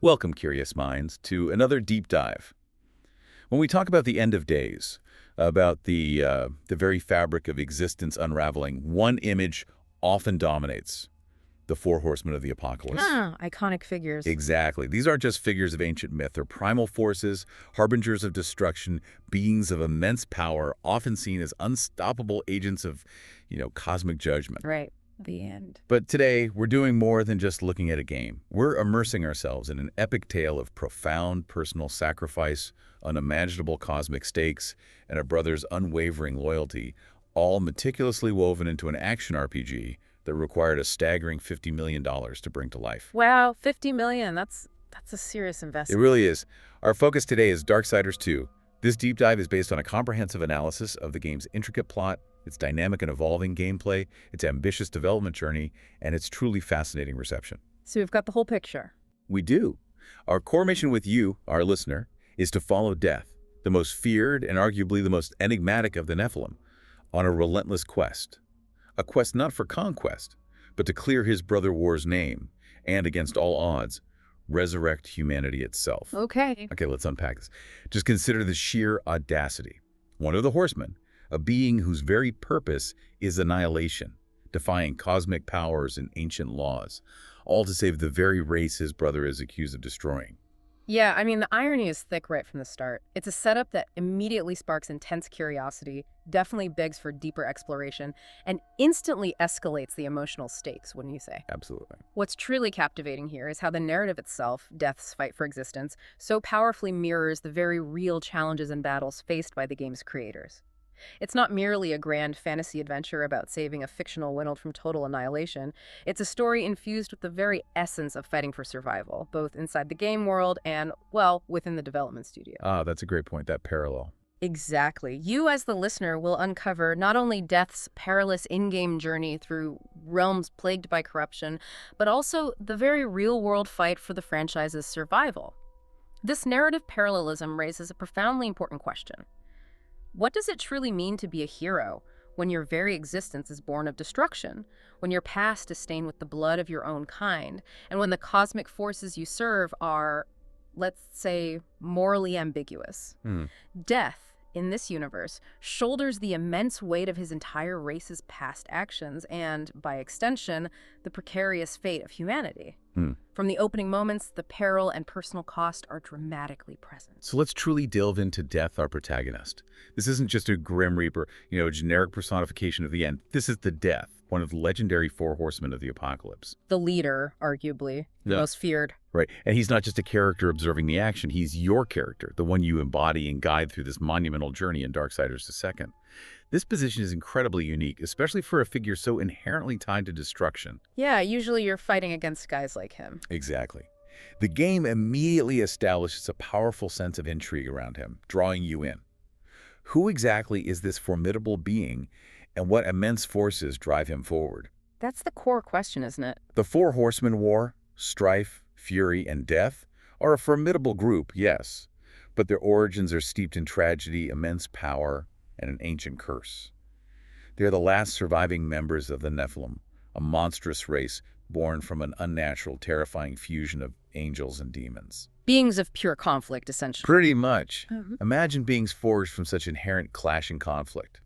Welcome, curious minds, to another deep dive. When we talk about the end of days, about the very fabric of existence unraveling, one image often dominates: the Four Horsemen of the Apocalypse. Ah, iconic figures. Exactly. These aren't just figures of ancient myth. They're primal forces, harbingers of destruction, beings of immense power, often seen as unstoppable agents of, cosmic judgment. Right. The end. But today, we're doing more than just looking at a game. We're immersing ourselves in an epic tale of profound personal sacrifice, unimaginable cosmic stakes, and a brother's unwavering loyalty, all meticulously woven into an action RPG that required a staggering $50 million to bring to life. Wow, 50 million. That's a serious It investment. really is. Our focus today is Darksiders II. This deep dive is based on a comprehensive analysis of the game's intricate plot, its dynamic and evolving gameplay, its ambitious development journey, and its truly fascinating reception. So we've got the whole picture. We do. Our core mission with you, our listener, is to follow Death, the most feared and arguably the most enigmatic of the Nephilim, on a relentless quest. A quest not for conquest, but to clear his brother War's name, and against all odds, resurrect humanity itself. Okay. Okay, let's unpack this. Just consider the sheer audacity. One of the Horsemen, a being whose very purpose is annihilation, defying cosmic powers and ancient laws, all to save the very race his brother is accused of destroying. Yeah, I mean, the irony is thick right from the start. It's a setup that immediately sparks intense curiosity, definitely begs for deeper exploration, and instantly escalates the emotional stakes, wouldn't you say? Absolutely. What's truly captivating here is how the narrative itself, Death's fight for existence, so powerfully mirrors the very real challenges and battles faced by the game's creators. It's not merely a grand fantasy adventure about saving a fictional world from total annihilation. It's a story infused with the very essence of fighting for survival, both inside the game world and, well, within the development studio. Ah, that's a great point, that parallel. Exactly. You, as the listener, will uncover not only Death's perilous in-game journey through realms plagued by corruption, but also the very real-world fight for the franchise's survival. This narrative parallelism raises a profoundly important question. What does it truly mean to be a hero when your very existence is born of destruction, when your past is stained with the blood of your own kind, and when the cosmic forces you serve are, let's say, morally ambiguous? Death, in this universe, shoulders the immense weight of his entire race's past actions and, by extension, the precarious fate of humanity. From the opening moments, the peril and personal cost are dramatically present. So let's truly delve into Death, our protagonist. This isn't just a Grim Reaper, a generic personification of the end. This is the Death, one of the legendary Four Horsemen of the Apocalypse. The leader, arguably, the most feared. Right. And he's not just a character observing the action. He's your character, the one you embody and guide through this monumental journey in Darksiders II. This position is incredibly unique, especially for a figure so inherently tied to destruction. Yeah, usually you're fighting against guys like him. Exactly. The game immediately establishes a powerful sense of intrigue around him, drawing you in. Who exactly is this formidable being, and what immense forces drive him forward? That's the core question, isn't it? The Four Horsemen War, Strife, Fury, and Death are a formidable group, yes, but their origins are steeped in tragedy, immense power, and an ancient curse. They are the last surviving members of the Nephilim, a monstrous race born from an unnatural, terrifying fusion of angels and demons. Beings of pure conflict, essentially. Pretty much. Imagine beings forged from such inherent clash and conflict.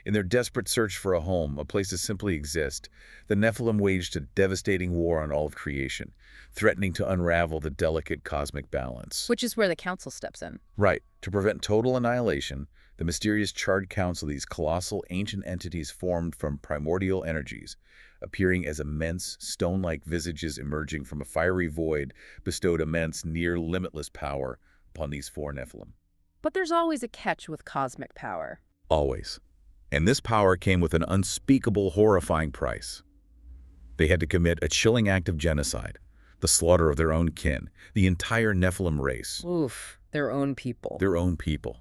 In their desperate search for a home, a place to simply exist, the Nephilim waged a devastating war on all of creation, threatening to unravel the delicate cosmic balance. Which is where the council steps in. Right. To prevent total annihilation, the mysterious Charred Council, these colossal ancient entities formed from primordial energies, appearing as immense, stone-like visages emerging from a fiery void, bestowed immense, near-limitless power upon these four Nephilim. But there's always a catch with cosmic power. Always. And this power came with an unspeakable, horrifying price. They had to commit a chilling act of genocide, the slaughter of their own kin, the entire Nephilim race. Oof, their own people. Their own people.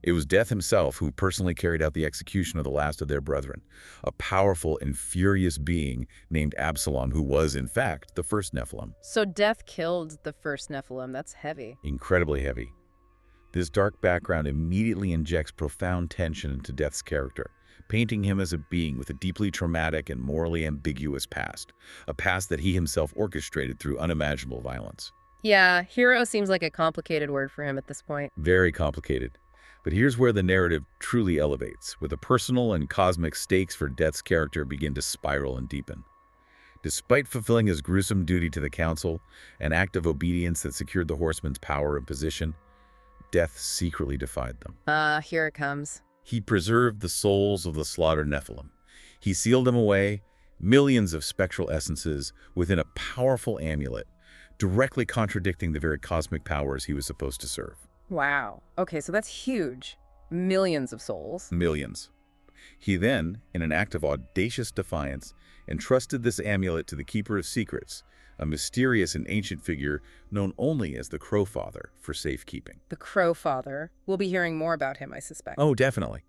It was Death himself who personally carried out the execution of the last of their brethren, a powerful and furious being named Absalom, who was, in fact, the first Nephilim. So Death killed the first Nephilim. That's heavy. Incredibly heavy. This dark background immediately injects profound tension into Death's character, painting him as a being with a deeply traumatic and morally ambiguous past, a past that he himself orchestrated through unimaginable violence. Yeah, hero seems like a complicated word for him at this point. Very complicated. But here's where the narrative truly elevates, where the personal and cosmic stakes for Death's character begin to spiral and deepen. Despite fulfilling his gruesome duty to the Council, an act of obedience that secured the Horsemen's power and position, Death secretly defied them. Here it comes. He preserved the souls of the slaughtered Nephilim. He sealed them away, millions of spectral essences, within a powerful amulet, directly contradicting the very cosmic powers he was supposed to serve. Wow. Okay, so that's huge. Millions of souls. Millions. He then, in an act of audacious defiance, entrusted this amulet to the Keeper of Secrets, a mysterious and ancient figure known only as the Crowfather for safekeeping. The Crowfather. We'll be hearing more about him, I suspect. Oh, definitely.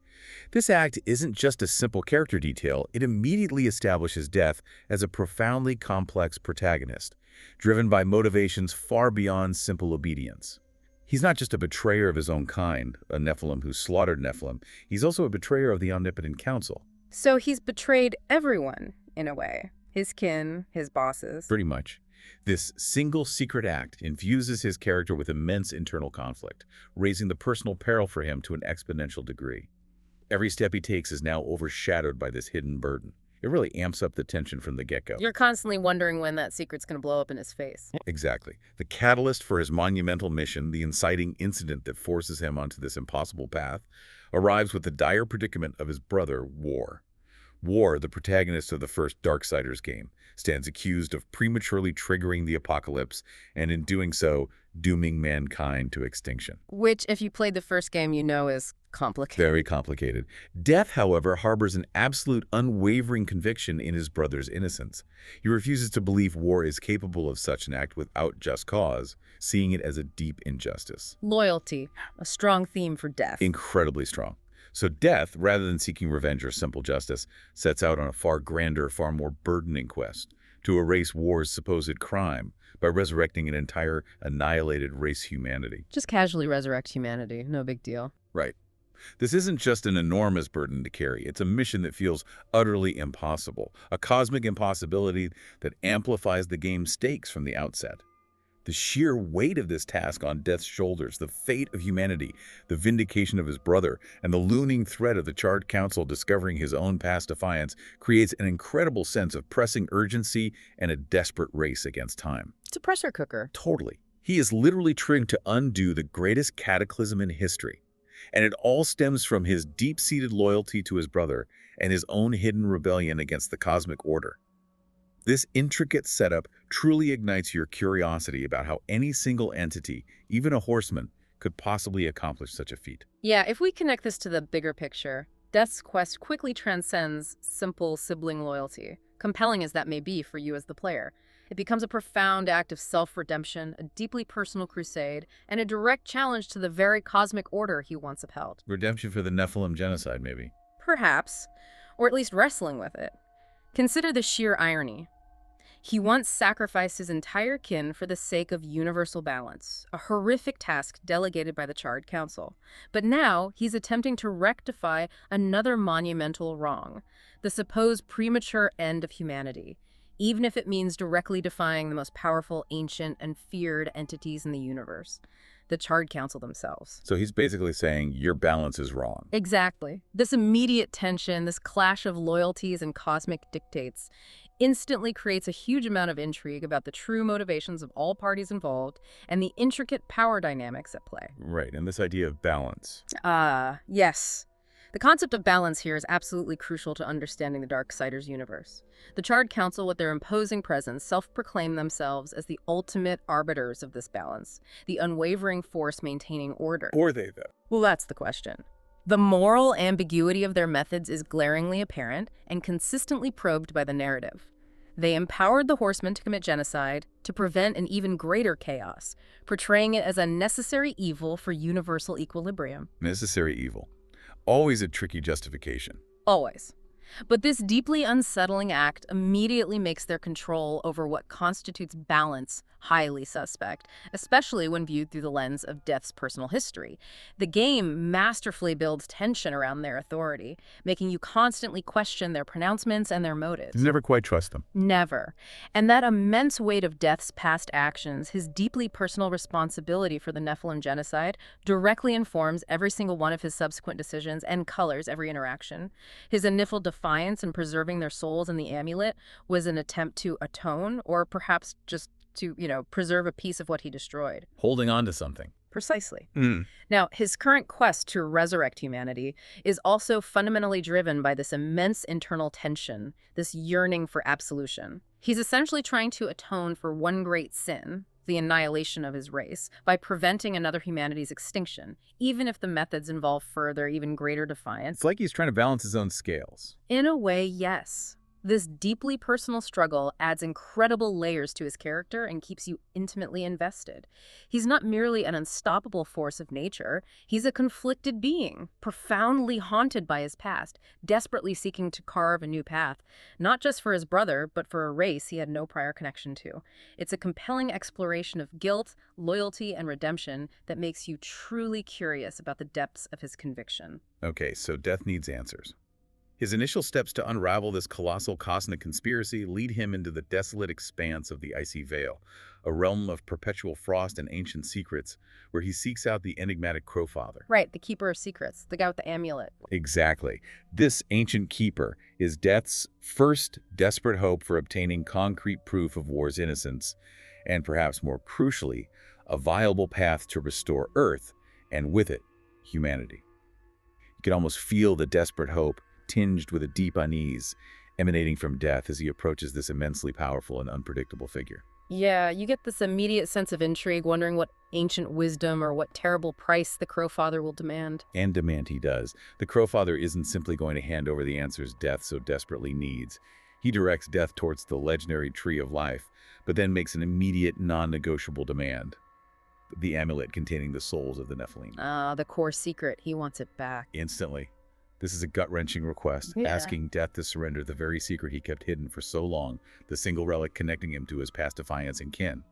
This act isn't just a simple character detail, it immediately establishes Death as a profoundly complex protagonist, driven by motivations far beyond simple obedience. He's not just a betrayer of his own kind, a Nephilim who slaughtered Nephilim, he's also a betrayer of the Omnipotent Council. So he's betrayed everyone, in a way. His kin, his bosses. Pretty much. This single secret act infuses his character with immense internal conflict, raising the personal peril for him to an exponential degree. Every step he takes is now overshadowed by this hidden burden. It really amps up the tension from the get-go. You're constantly wondering when that secret's going to blow up in his face. Exactly. The catalyst for his monumental mission, the inciting incident that forces him onto this impossible path, arrives with the dire predicament of his brother, War. War, the protagonist of the first Darksiders game, stands accused of prematurely triggering the apocalypse and in doing so, dooming mankind to extinction. Which, if you played the first game, you know is complicated. Very complicated. Death, however, harbors an absolute unwavering conviction in his brother's innocence. He refuses to believe War is capable of such an act without just cause, seeing it as a deep injustice. Loyalty, a strong theme for Death. Incredibly strong. So Death, rather than seeking revenge or simple justice, sets out on a far grander, far more burdening quest to erase War's supposed crime by resurrecting an entire annihilated race humanity. Just casually resurrect humanity, no big deal. Right. This isn't just an enormous burden to carry. It's a mission that feels utterly impossible, a cosmic impossibility that amplifies the game's stakes from the outset. The sheer weight of this task on Death's shoulders, the fate of humanity, the vindication of his brother, and the looming threat of the Charred Council discovering his own past defiance creates an incredible sense of pressing urgency and a desperate race against time. It's a pressure cooker. Totally. He is literally trying to undo the greatest cataclysm in history. And it all stems from his deep-seated loyalty to his brother and his own hidden rebellion against the cosmic order. This intricate setup truly ignites your curiosity about how any single entity, even a horseman, could possibly accomplish such a feat. Yeah, if we connect this to the bigger picture, Death's quest quickly transcends simple sibling loyalty, compelling as that may be for you as the player. It becomes a profound act of self-redemption, a deeply personal crusade, and a direct challenge to the very cosmic order he once upheld. Redemption for the Nephilim genocide, maybe. Perhaps, or at least wrestling with it. Consider the sheer irony. He once sacrificed his entire kin for the sake of universal balance, a horrific task delegated by the Charred Council. But now he's attempting to rectify another monumental wrong, the supposed premature end of humanity, even if it means directly defying the most powerful, ancient, and feared entities in the universe, the Charred Council themselves. So he's basically saying your balance is wrong. Exactly. This immediate tension, this clash of loyalties and cosmic dictates, instantly creates a huge amount of intrigue about the true motivations of all parties involved and the intricate power dynamics at play. Right, and this idea of balance. Yes. The concept of balance here is absolutely crucial to understanding the Darksiders universe. The Charred Council, with their imposing presence, self-proclaim themselves as the ultimate arbiters of this balance, the unwavering force maintaining order. Or they, though. Well, that's the question. The moral ambiguity of their methods is glaringly apparent and consistently probed by the narrative. They empowered the Horsemen to commit genocide to prevent an even greater chaos, portraying it as a necessary evil for universal equilibrium. Necessary evil. Always a tricky justification. Always. But this deeply unsettling act immediately makes their control over what constitutes balance highly suspect, especially when viewed through the lens of Death's personal history. The game masterfully builds tension around their authority, making you constantly question their pronouncements and their motives. You never quite trust them. Never. And that immense weight of Death's past actions, his deeply personal responsibility for the Nephilim genocide, directly informs every single one of his subsequent decisions and colors every interaction. His initial defiance in preserving their souls in the amulet was an attempt to atone, or perhaps just to, preserve a piece of what he destroyed. Holding on to something. Precisely. Now, his current quest to resurrect humanity is also fundamentally driven by this immense internal tension, this yearning for absolution. He's essentially trying to atone for one great sin, the annihilation of his race, by preventing another humanity's extinction, even if the methods involve further, even greater defiance. It's like he's trying to balance his own scales. In a way, yes. This deeply personal struggle adds incredible layers to his character and keeps you intimately invested. He's not merely an unstoppable force of nature. He's a conflicted being, profoundly haunted by his past, desperately seeking to carve a new path, not just for his brother, but for a race he had no prior connection to. It's a compelling exploration of guilt, loyalty, and redemption that makes you truly curious about the depths of his conviction. Okay, so Death needs answers. His initial steps to unravel this colossal cosmic conspiracy lead him into the desolate expanse of the Icy Veil, a realm of perpetual frost and ancient secrets, where he seeks out the enigmatic Crowfather. Right, the Keeper of Secrets, the guy with the amulet. Exactly. This ancient keeper is Death's first desperate hope for obtaining concrete proof of war's innocence, and perhaps more crucially, a viable path to restore Earth, and with it, humanity. You can almost feel the desperate hope tinged with a deep unease, emanating from Death as he approaches this immensely powerful and unpredictable figure. Yeah, you get this immediate sense of intrigue, wondering what ancient wisdom or what terrible price the Crowfather will demand. And demand he does. The Crowfather isn't simply going to hand over the answers Death so desperately needs. He directs Death towards the legendary Tree of Life, but then makes an immediate, non-negotiable demand. The amulet containing the souls of the Nephilim. The core secret. He wants it back. Instantly. This is a gut-wrenching request, asking Death to surrender the very secret he kept hidden for so long, the single relic connecting him to his past defiance and kin.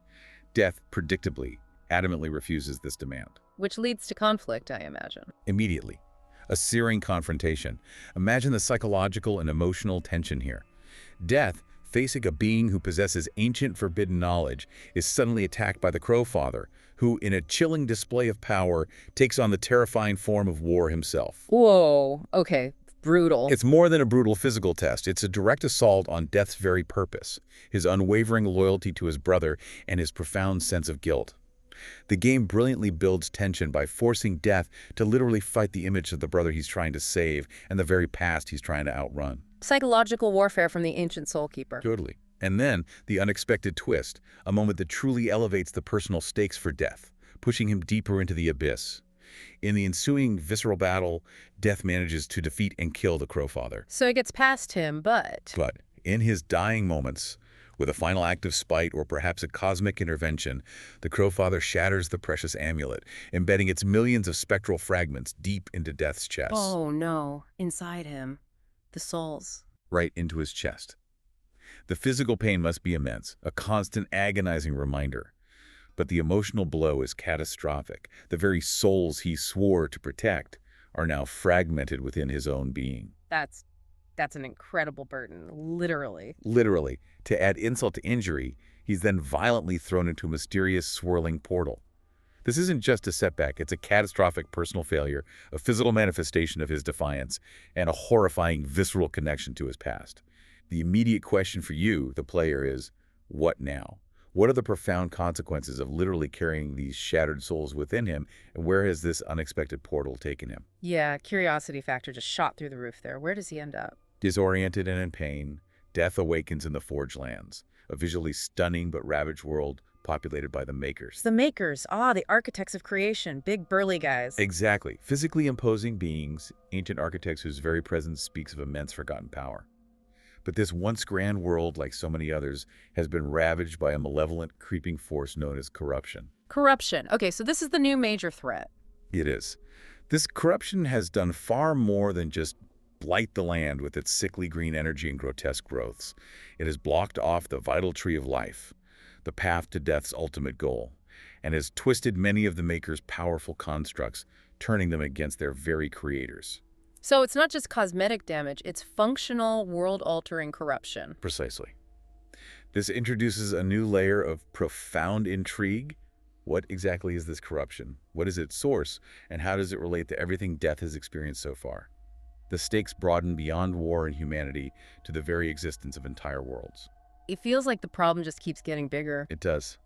Death, predictably, adamantly refuses this demand. Which leads to conflict, I imagine. Immediately. A searing confrontation. Imagine the psychological and emotional tension here. Death, facing a being who possesses ancient forbidden knowledge, is suddenly attacked by the Crowfather, who, in a chilling display of power, takes on the terrifying form of war himself. Whoa, okay, brutal. It's more than a brutal physical test. It's a direct assault on Death's very purpose, his unwavering loyalty to his brother, and his profound sense of guilt. The game brilliantly builds tension by forcing Death to literally fight the image of the brother he's trying to save and the very past he's trying to outrun. Psychological warfare from the ancient Soulkeeper. Totally. And then, the unexpected twist, a moment that truly elevates the personal stakes for Death, pushing him deeper into the abyss. In the ensuing visceral battle, Death manages to defeat and kill the Crowfather. So it gets past him, but in his dying moments, with a final act of spite or perhaps a cosmic intervention, the Crowfather shatters the precious amulet, embedding its millions of spectral fragments deep into Death's chest. Oh no, inside him. The souls. Right into his chest. The physical pain must be immense, a constant agonizing reminder. But the emotional blow is catastrophic. The very souls he swore to protect are now fragmented within his own being. That's an incredible burden, literally. Literally. To add insult to injury, he's then violently thrown into a mysterious swirling portal. This isn't just a setback, it's a catastrophic personal failure, a physical manifestation of his defiance, and a horrifying visceral connection to his past. The immediate question for you, the player, is, what now? What are the profound consequences of literally carrying these shattered souls within him, and where has this unexpected portal taken him? Yeah, curiosity factor just shot through the roof there. Where does he end up? Disoriented and in pain, Death awakens in the Forged Lands, a visually stunning but ravaged world populated by the Makers. The Makers, the architects of creation, big burly guys. Exactly. Physically imposing beings, ancient architects whose very presence speaks of immense forgotten power. But this once grand world, like so many others, has been ravaged by a malevolent, creeping force known as corruption. Corruption. Okay, so this is the new major threat. It is. This corruption has done far more than just blight the land with its sickly green energy and grotesque growths. It has blocked off the vital tree of life, the path to death's ultimate goal, and has twisted many of the Maker's powerful constructs, turning them against their very creators. So it's not just cosmetic damage, it's functional, world-altering corruption. Precisely. This introduces a new layer of profound intrigue. What exactly is this corruption? What is its source? And how does it relate to everything Death has experienced so far? The stakes broaden beyond war and humanity to the very existence of entire worlds. It feels like the problem just keeps getting bigger. It does.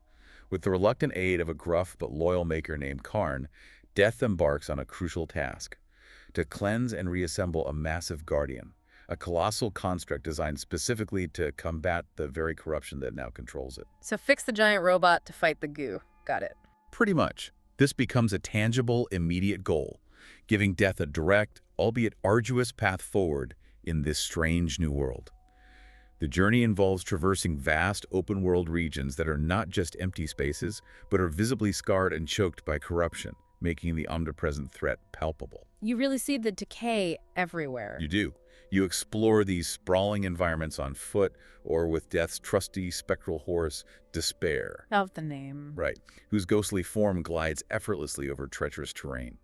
With the reluctant aid of a gruff but loyal Maker named Karn, Death embarks on a crucial task: to cleanse and reassemble a massive guardian, a colossal construct designed specifically to combat the very corruption that now controls it. So fix the giant robot to fight the goo. Got it. Pretty much. This becomes a tangible, immediate goal, giving Death a direct, albeit arduous path forward in this strange new world. The journey involves traversing vast, open-world regions that are not just empty spaces, but are visibly scarred and choked by corruption, making the omnipresent threat palpable. You really see the decay everywhere. You do. You explore these sprawling environments on foot or with Death's trusty spectral horse, Despair. Of the name. Right, whose ghostly form glides effortlessly over treacherous terrain.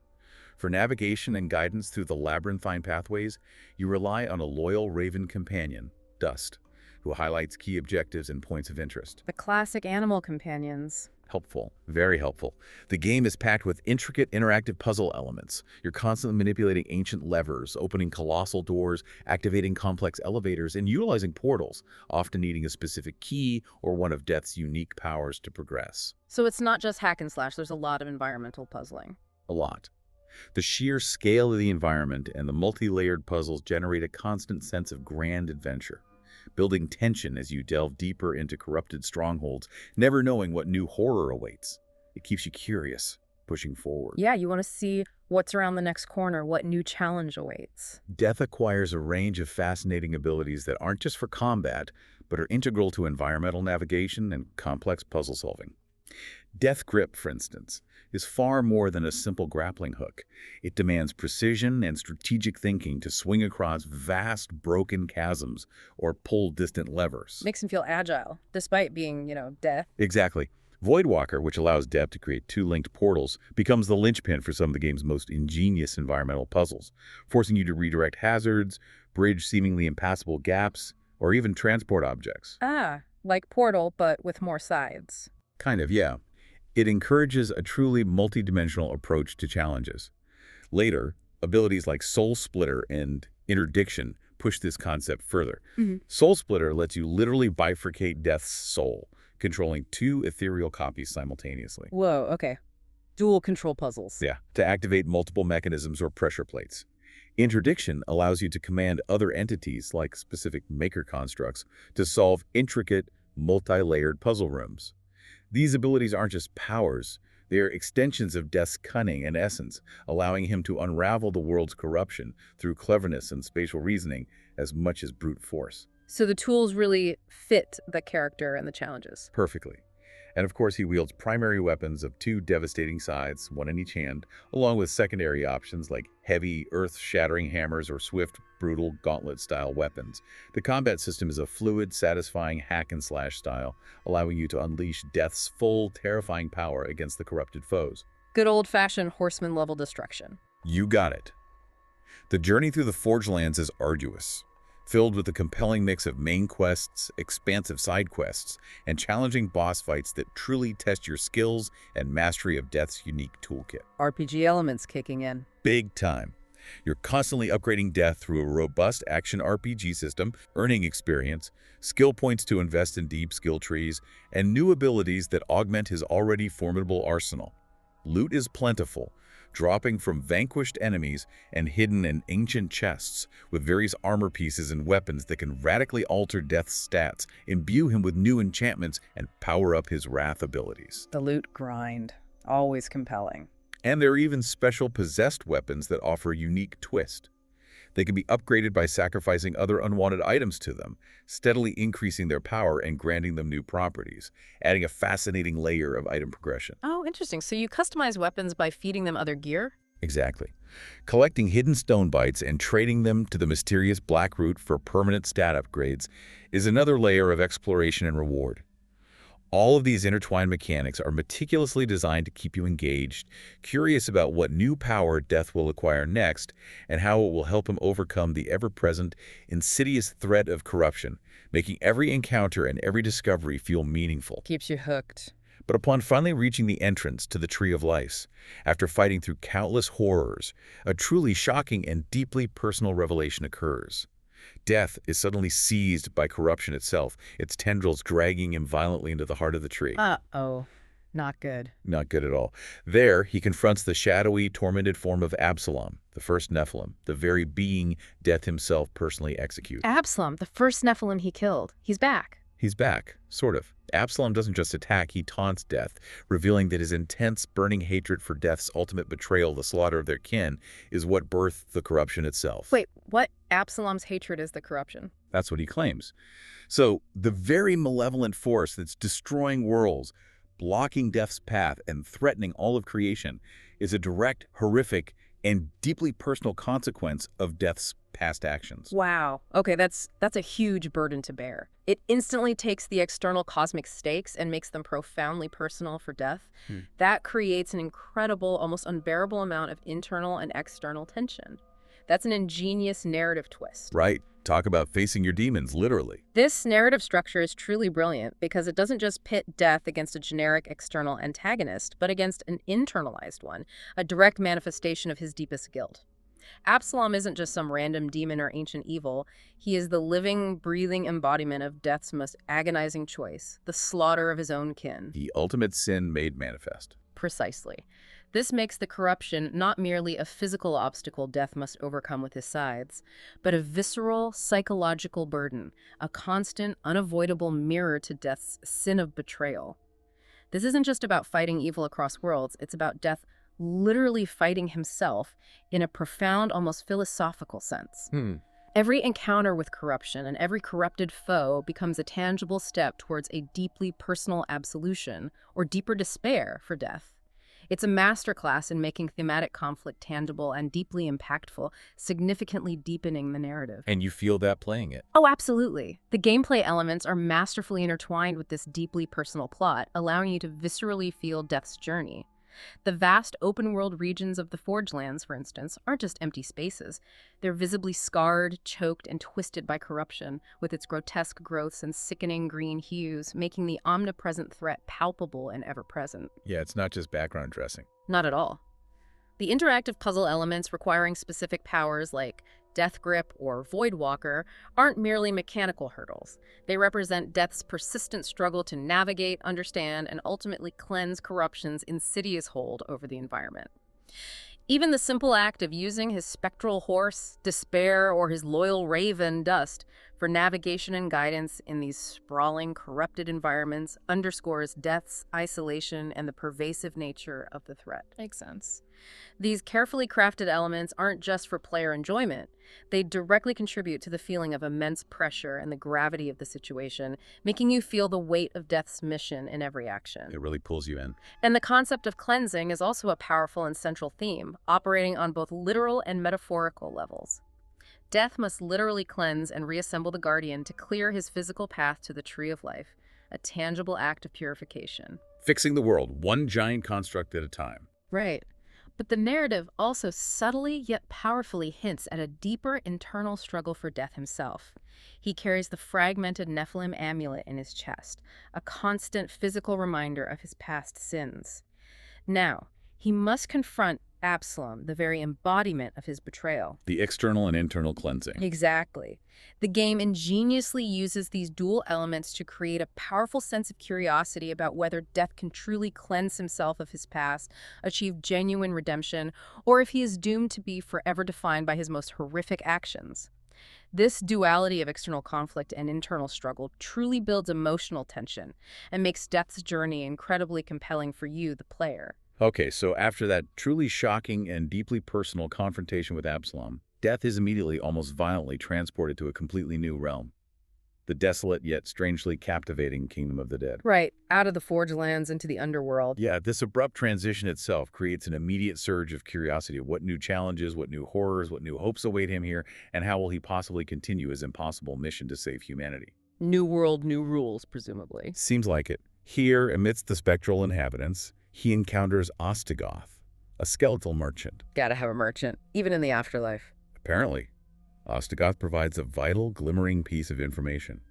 For navigation and guidance through the labyrinthine pathways, you rely on a loyal raven companion, Dust, who highlights key objectives and points of interest. The classic animal companions. Helpful, very helpful. The game is packed with intricate interactive puzzle elements. You're constantly manipulating ancient levers, opening colossal doors, activating complex elevators, and utilizing portals, often needing a specific key or one of Death's unique powers to progress. So it's not just hack and slash, there's a lot of environmental puzzling. A lot. The sheer scale of the environment and the multi-layered puzzles generate a constant sense of grand adventure, building tension as you delve deeper into corrupted strongholds, never knowing what new horror awaits. It keeps you curious, pushing forward. Yeah, you want to see what's around the next corner, what new challenge awaits. Death acquires a range of fascinating abilities that aren't just for combat, but are integral to environmental navigation and complex puzzle solving. Death Grip, for instance, is far more than a simple grappling hook. It demands precision and strategic thinking to swing across vast, broken chasms or pull distant levers. Makes him feel agile, despite being, death. Exactly. Voidwalker, which allows Death to create two linked portals, becomes the linchpin for some of the game's most ingenious environmental puzzles, forcing you to redirect hazards, bridge seemingly impassable gaps, or even transport objects. Ah, like Portal, but with more sides. Kind of, yeah. It encourages a truly multidimensional approach to challenges. Later, abilities like Soul Splitter and Interdiction push this concept further. Soul Splitter lets you literally bifurcate Death's soul, controlling two ethereal copies simultaneously. Whoa, okay. Dual control puzzles. Yeah, to activate multiple mechanisms or pressure plates. Interdiction allows you to command other entities, like specific Maker constructs, to solve intricate, multi-layered puzzle rooms. These abilities aren't just powers, they are extensions of Death's cunning and essence, allowing him to unravel the world's corruption through cleverness and spatial reasoning as much as brute force. So the tools really fit the character and the challenges. Perfectly. And of course, he wields primary weapons of two devastating sides, one in each hand, along with secondary options like heavy, earth-shattering hammers or swift, brutal, gauntlet-style weapons. The combat system is a fluid, satisfying hack-and-slash style, allowing you to unleash Death's full, terrifying power against the corrupted foes. Good old-fashioned horseman-level destruction. You got it. The journey through the Forge Lands is arduous, filled with a compelling mix of main quests, expansive side quests, and challenging boss fights that truly test your skills and mastery of Death's unique toolkit. RPG elements kicking in. Big time. You're constantly upgrading Death through a robust action RPG system, earning experience, skill points to invest in deep skill trees, and new abilities that augment his already formidable arsenal. Loot is plentiful, dropping from vanquished enemies and hidden in ancient chests, with various armor pieces and weapons that can radically alter Death's stats, imbue him with new enchantments, and power up his wrath abilities. The loot grind. Always compelling. And there are even special possessed weapons that offer a unique twist. They can be upgraded by sacrificing other unwanted items to them, steadily increasing their power and granting them new properties, adding a fascinating layer of item progression. Oh, interesting. So you customize weapons by feeding them other gear? Exactly. Collecting hidden stone bites and trading them to the mysterious black root for permanent stat upgrades is another layer of exploration and reward. All of these intertwined mechanics are meticulously designed to keep you engaged, curious about what new power Death will acquire next, and how it will help him overcome the ever-present, insidious threat of corruption, making every encounter and every discovery feel meaningful. Keeps you hooked. But upon finally reaching the entrance to the Tree of Life, after fighting through countless horrors, a truly shocking and deeply personal revelation occurs. Death is suddenly seized by corruption itself, its tendrils dragging him violently into the heart of the tree. Uh-oh. Not good. Not good at all. There, he confronts the shadowy, tormented form of Absalom, the first Nephilim, the very being Death himself personally executes. Absalom, the first Nephilim he killed. He's back. He's back, sort of. Absalom doesn't just attack, he taunts Death, revealing that his intense, burning hatred for Death's ultimate betrayal, the slaughter of their kin, is what birthed the corruption itself. Wait, what? Absalom's hatred is the corruption? That's what he claims. So, the very malevolent force that's destroying worlds, blocking Death's path, and threatening all of creation is a direct, horrific, and deeply personal consequence of Death's past actions. Wow. Okay, that's a huge burden to bear. It instantly takes the external cosmic stakes and makes them profoundly personal for Death. That creates an incredible, almost unbearable amount of internal and external tension. That's an ingenious narrative twist. Right. Talk about facing your demons, literally. This narrative structure is truly brilliant because it doesn't just pit Death against a generic external antagonist, but against an internalized one, a direct manifestation of his deepest guilt. Absalom isn't just some random demon or ancient evil. He is the living, breathing embodiment of Death's most agonizing choice, the slaughter of his own kin. The ultimate sin made manifest. Precisely. This makes the corruption not merely a physical obstacle Death must overcome with his scythes, but a visceral, psychological burden, a constant, unavoidable mirror to Death's sin of betrayal. This isn't just about fighting evil across worlds, it's about Death literally fighting himself in a profound, almost philosophical sense. Every encounter with corruption and every corrupted foe becomes a tangible step towards a deeply personal absolution or deeper despair for Death. It's a masterclass in making thematic conflict tangible and deeply impactful, significantly deepening the narrative. And you feel that playing it. Oh, absolutely. The gameplay elements are masterfully intertwined with this deeply personal plot, allowing you to viscerally feel Death's journey. The vast open-world regions of the Forge Lands, for instance, aren't just empty spaces. They're visibly scarred, choked, and twisted by corruption, with its grotesque growths and sickening green hues, making the omnipresent threat palpable and ever-present. Yeah, it's not just background dressing. Not at all. The interactive puzzle elements requiring specific powers like Death Grip or Void Walker aren't merely mechanical hurdles. They represent Death's persistent struggle to navigate, understand, and ultimately cleanse corruption's insidious hold over the environment. Even the simple act of using his spectral horse, Despair, or his loyal raven, Dust, for navigation and guidance in these sprawling, corrupted environments underscores Death's isolation and the pervasive nature of the threat. Makes sense. These carefully crafted elements aren't just for player enjoyment. They directly contribute to the feeling of immense pressure and the gravity of the situation, making you feel the weight of Death's mission in every action. It really pulls you in. And the concept of cleansing is also a powerful and central theme, operating on both literal and metaphorical levels. Death must literally cleanse and reassemble the Guardian to clear his physical path to the Tree of Life, a tangible act of purification. Fixing the world, one giant construct at a time. Right. But the narrative also subtly yet powerfully hints at a deeper internal struggle for Death himself. He carries the fragmented Nephilim amulet in his chest, a constant physical reminder of his past sins. Now, he must confront Absalom, the very embodiment of his betrayal. The external and internal cleansing. Exactly. The game ingeniously uses these dual elements to create a powerful sense of curiosity about whether Death can truly cleanse himself of his past, achieve genuine redemption, or if he is doomed to be forever defined by his most horrific actions. This duality of external conflict and internal struggle truly builds emotional tension and makes Death's journey incredibly compelling for you, the player. Okay, so after that truly shocking and deeply personal confrontation with Absalom, Death is immediately, almost violently, transported to a completely new realm. the desolate yet strangely captivating kingdom of the dead. Right, out of the Forge lands into the underworld. Yeah, this abrupt transition itself creates an immediate surge of curiosity of what new challenges, what new horrors, what new hopes await him here, and how will he possibly continue his impossible mission to save humanity. New world, new rules, presumably. Seems like it. Here, amidst the spectral inhabitants, he encounters Ostagoth, a skeletal merchant. Gotta have a merchant, even in the afterlife. Apparently, Ostagoth provides a vital, glimmering piece of information.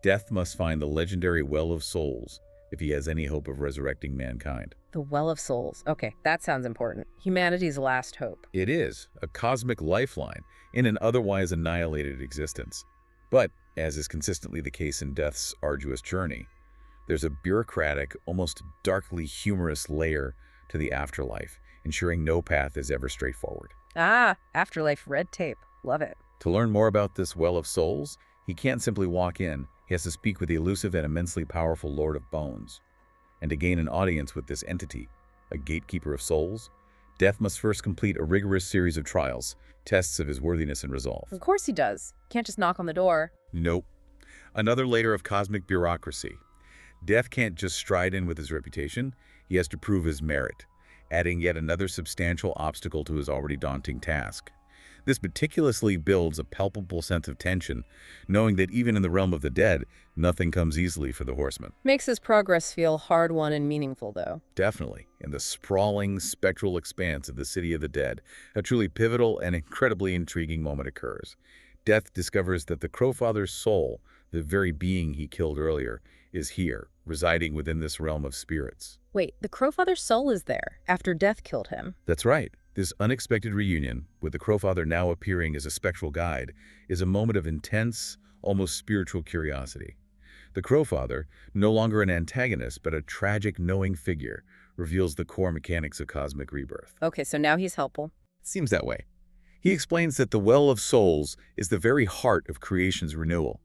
Death must find the legendary Well of Souls if he has any hope of resurrecting mankind. The Well of Souls. Okay, that sounds important. Humanity's last hope. It is a cosmic lifeline in an otherwise annihilated existence. But, as is consistently the case in Death's arduous journey, there's a bureaucratic, almost darkly humorous layer to the afterlife, ensuring no path is ever straightforward. Ah, afterlife red tape. Love it. To learn more about this Well of Souls, he can't simply walk in. He has to speak with the elusive and immensely powerful Lord of Bones. And to gain an audience with this entity, a gatekeeper of souls, Death must first complete a rigorous series of trials, tests of his worthiness and resolve. Of course he does. Can't just knock on the door. Nope. Another layer of cosmic bureaucracy. Death can't just stride in with his reputation. He has to prove his merit, adding yet another substantial obstacle to his already daunting task. This meticulously builds a palpable sense of tension, knowing that even in the realm of the dead, nothing comes easily for the horseman. Makes his progress feel hard-won and meaningful, though. Definitely. In the sprawling, spectral expanse of the city of the dead, a truly pivotal and incredibly intriguing moment occurs. Death discovers that the Crowfather's soul, the very being he killed earlier, is here, residing within this realm of spirits. Wait, the Crowfather's soul is there, after Death killed him. That's right. This unexpected reunion, with the Crowfather now appearing as a spectral guide, is a moment of intense, almost spiritual curiosity. The Crowfather, no longer an antagonist but a tragic, knowing figure, reveals the core mechanics of cosmic rebirth. Okay, so now he's helpful. It seems that way. He explains that the Well of Souls is the very heart of creation's renewal,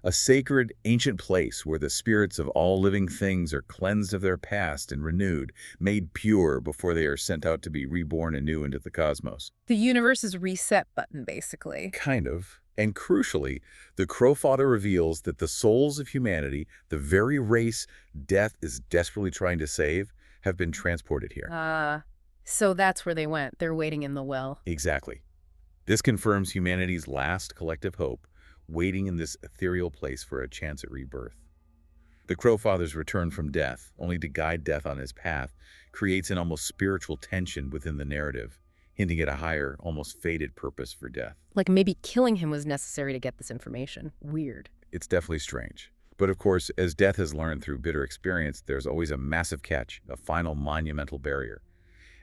a sacred, ancient place where the spirits of all living things are cleansed of their past and renewed, made pure before they are sent out to be reborn anew into the cosmos. The universe's reset button, basically. Kind of. And crucially, the Crowfather reveals that the souls of humanity, the very race Death is desperately trying to save, have been transported here. So that's where they went. They're waiting in the well. Exactly. This confirms humanity's last collective hope, waiting in this ethereal place for a chance at rebirth. The Crowfather's return from death, only to guide Death on his path, creates an almost spiritual tension within the narrative, hinting at a higher, almost fated purpose for Death. Like maybe killing him was necessary to get this information. Weird. It's definitely strange. But of course, as Death has learned through bitter experience, there's always a massive catch, a final monumental barrier.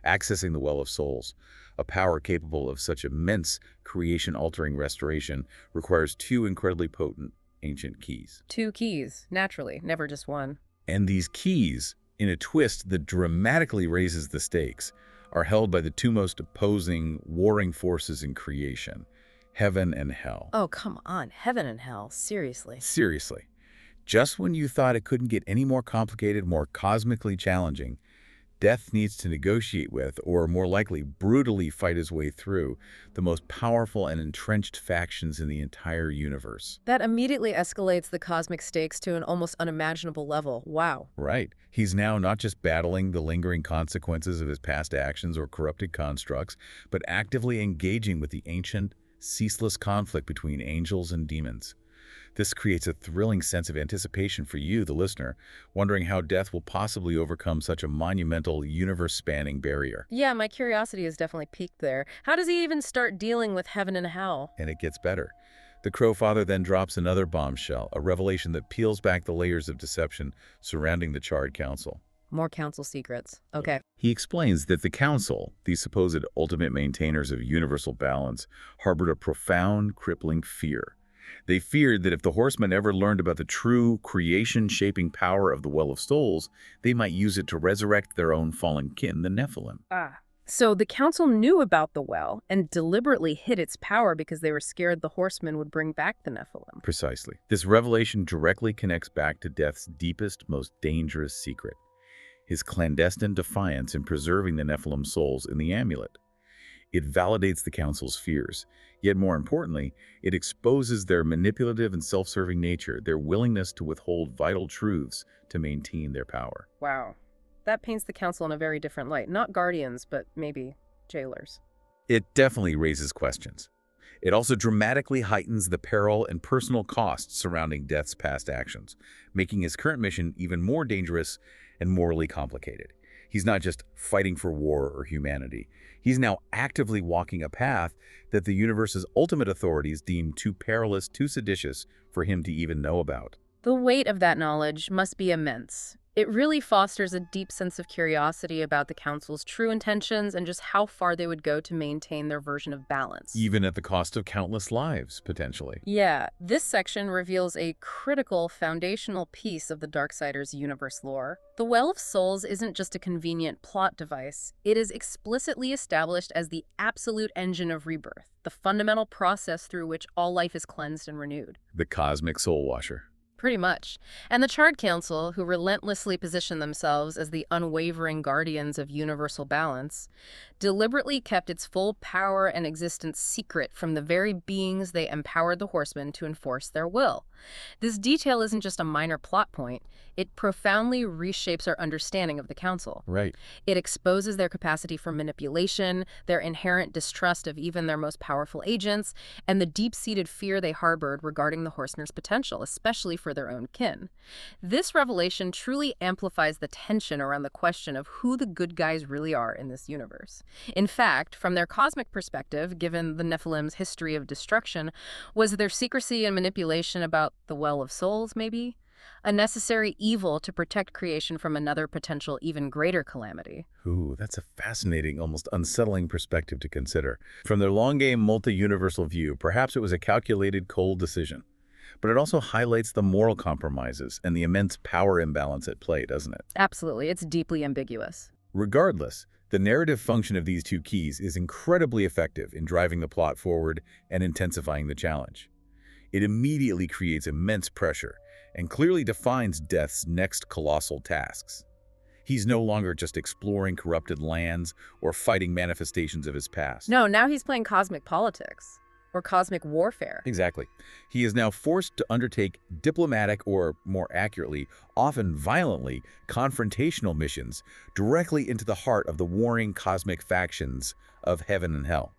Accessing the Well of Souls, a power capable of such immense creation-altering restoration, requires two incredibly potent ancient keys. 2 keys, naturally, never just one. And these keys, in a twist that dramatically raises the stakes, are held by the two most opposing, warring forces in creation, heaven and hell. Oh, come on. Heaven and hell. Seriously. Seriously. Just when you thought it couldn't get any more complicated, more cosmically challenging, Death needs to negotiate with, or more likely brutally fight his way through, the most powerful and entrenched factions in the entire universe. That immediately escalates the cosmic stakes to an almost unimaginable level. Wow. Right. He's now not just battling the lingering consequences of his past actions or corrupted constructs, but actively engaging with the ancient, ceaseless conflict between angels and demons. This creates a thrilling sense of anticipation for you, the listener, wondering how Death will possibly overcome such a monumental, universe-spanning barrier. Yeah, my curiosity is definitely piqued there. How does he even start dealing with heaven and hell? And it gets better. The Crowfather then drops another bombshell, a revelation that peels back the layers of deception surrounding the Charred Council. More council secrets. Okay. He explains that the Council, these supposed ultimate maintainers of universal balance, harbored a profound, crippling fear. They feared that if the Horsemen ever learned about the true creation-shaping power of the Well of Souls, they might use it to resurrect their own fallen kin, the Nephilim. So the council knew about the well and deliberately hid its power because they were scared the Horsemen would bring back the Nephilim. Precisely. This revelation directly connects back to Death's deepest, most dangerous secret, his clandestine defiance in preserving the Nephilim souls in the amulet. It validates the Council's fears. Yet more importantly, it exposes their manipulative and self-serving nature, their willingness to withhold vital truths to maintain their power. Wow. That paints the Council in a very different light. Not guardians, but maybe jailers. It definitely raises questions. It also dramatically heightens the peril and personal costs surrounding Death's past actions, making his current mission even more dangerous and morally complicated. He's not just fighting for war or humanity. He's now actively walking a path that the universe's ultimate authorities deem too perilous, too seditious for him to even know about. The weight of that knowledge must be immense. It really fosters a deep sense of curiosity about the Council's true intentions and just how far they would go to maintain their version of balance. Even at the cost of countless lives, potentially. Yeah, this section reveals a critical, foundational piece of the Darksiders universe lore. The Well of Souls isn't just a convenient plot device. It is explicitly established as the absolute engine of rebirth, the fundamental process through which all life is cleansed and renewed. The cosmic soul washer. Pretty much. And the Charred Council, who relentlessly position themselves as the unwavering guardians of universal balance, deliberately kept its full power and existence secret from the very beings they empowered the Horsemen to enforce their will. This detail isn't just a minor plot point. It profoundly reshapes our understanding of the Council. Right. It exposes their capacity for manipulation, their inherent distrust of even their most powerful agents, and the deep-seated fear they harbored regarding the Horsemen's potential, especially for their own kin. This revelation truly amplifies the tension around the question of who the good guys really are in this universe. In fact, from their cosmic perspective, given the Nephilim's history of destruction, was their secrecy and manipulation about the Well of Souls, maybe? A necessary evil to protect creation from another potential, even greater calamity. Ooh, that's a fascinating, almost unsettling perspective to consider. From their long-game multi-universal view, perhaps it was a calculated, cold decision. But it also highlights the moral compromises and the immense power imbalance at play, doesn't it? Absolutely. It's deeply ambiguous. Regardless, the narrative function of these two keys is incredibly effective in driving the plot forward and intensifying the challenge. It immediately creates immense pressure and clearly defines Death's next colossal tasks. He's no longer just exploring corrupted lands or fighting manifestations of his past. No, now he's playing cosmic politics. Or cosmic warfare. Exactly. He is now forced to undertake diplomatic or, more accurately, often violently, confrontational missions directly into the heart of the warring cosmic factions of heaven and hell.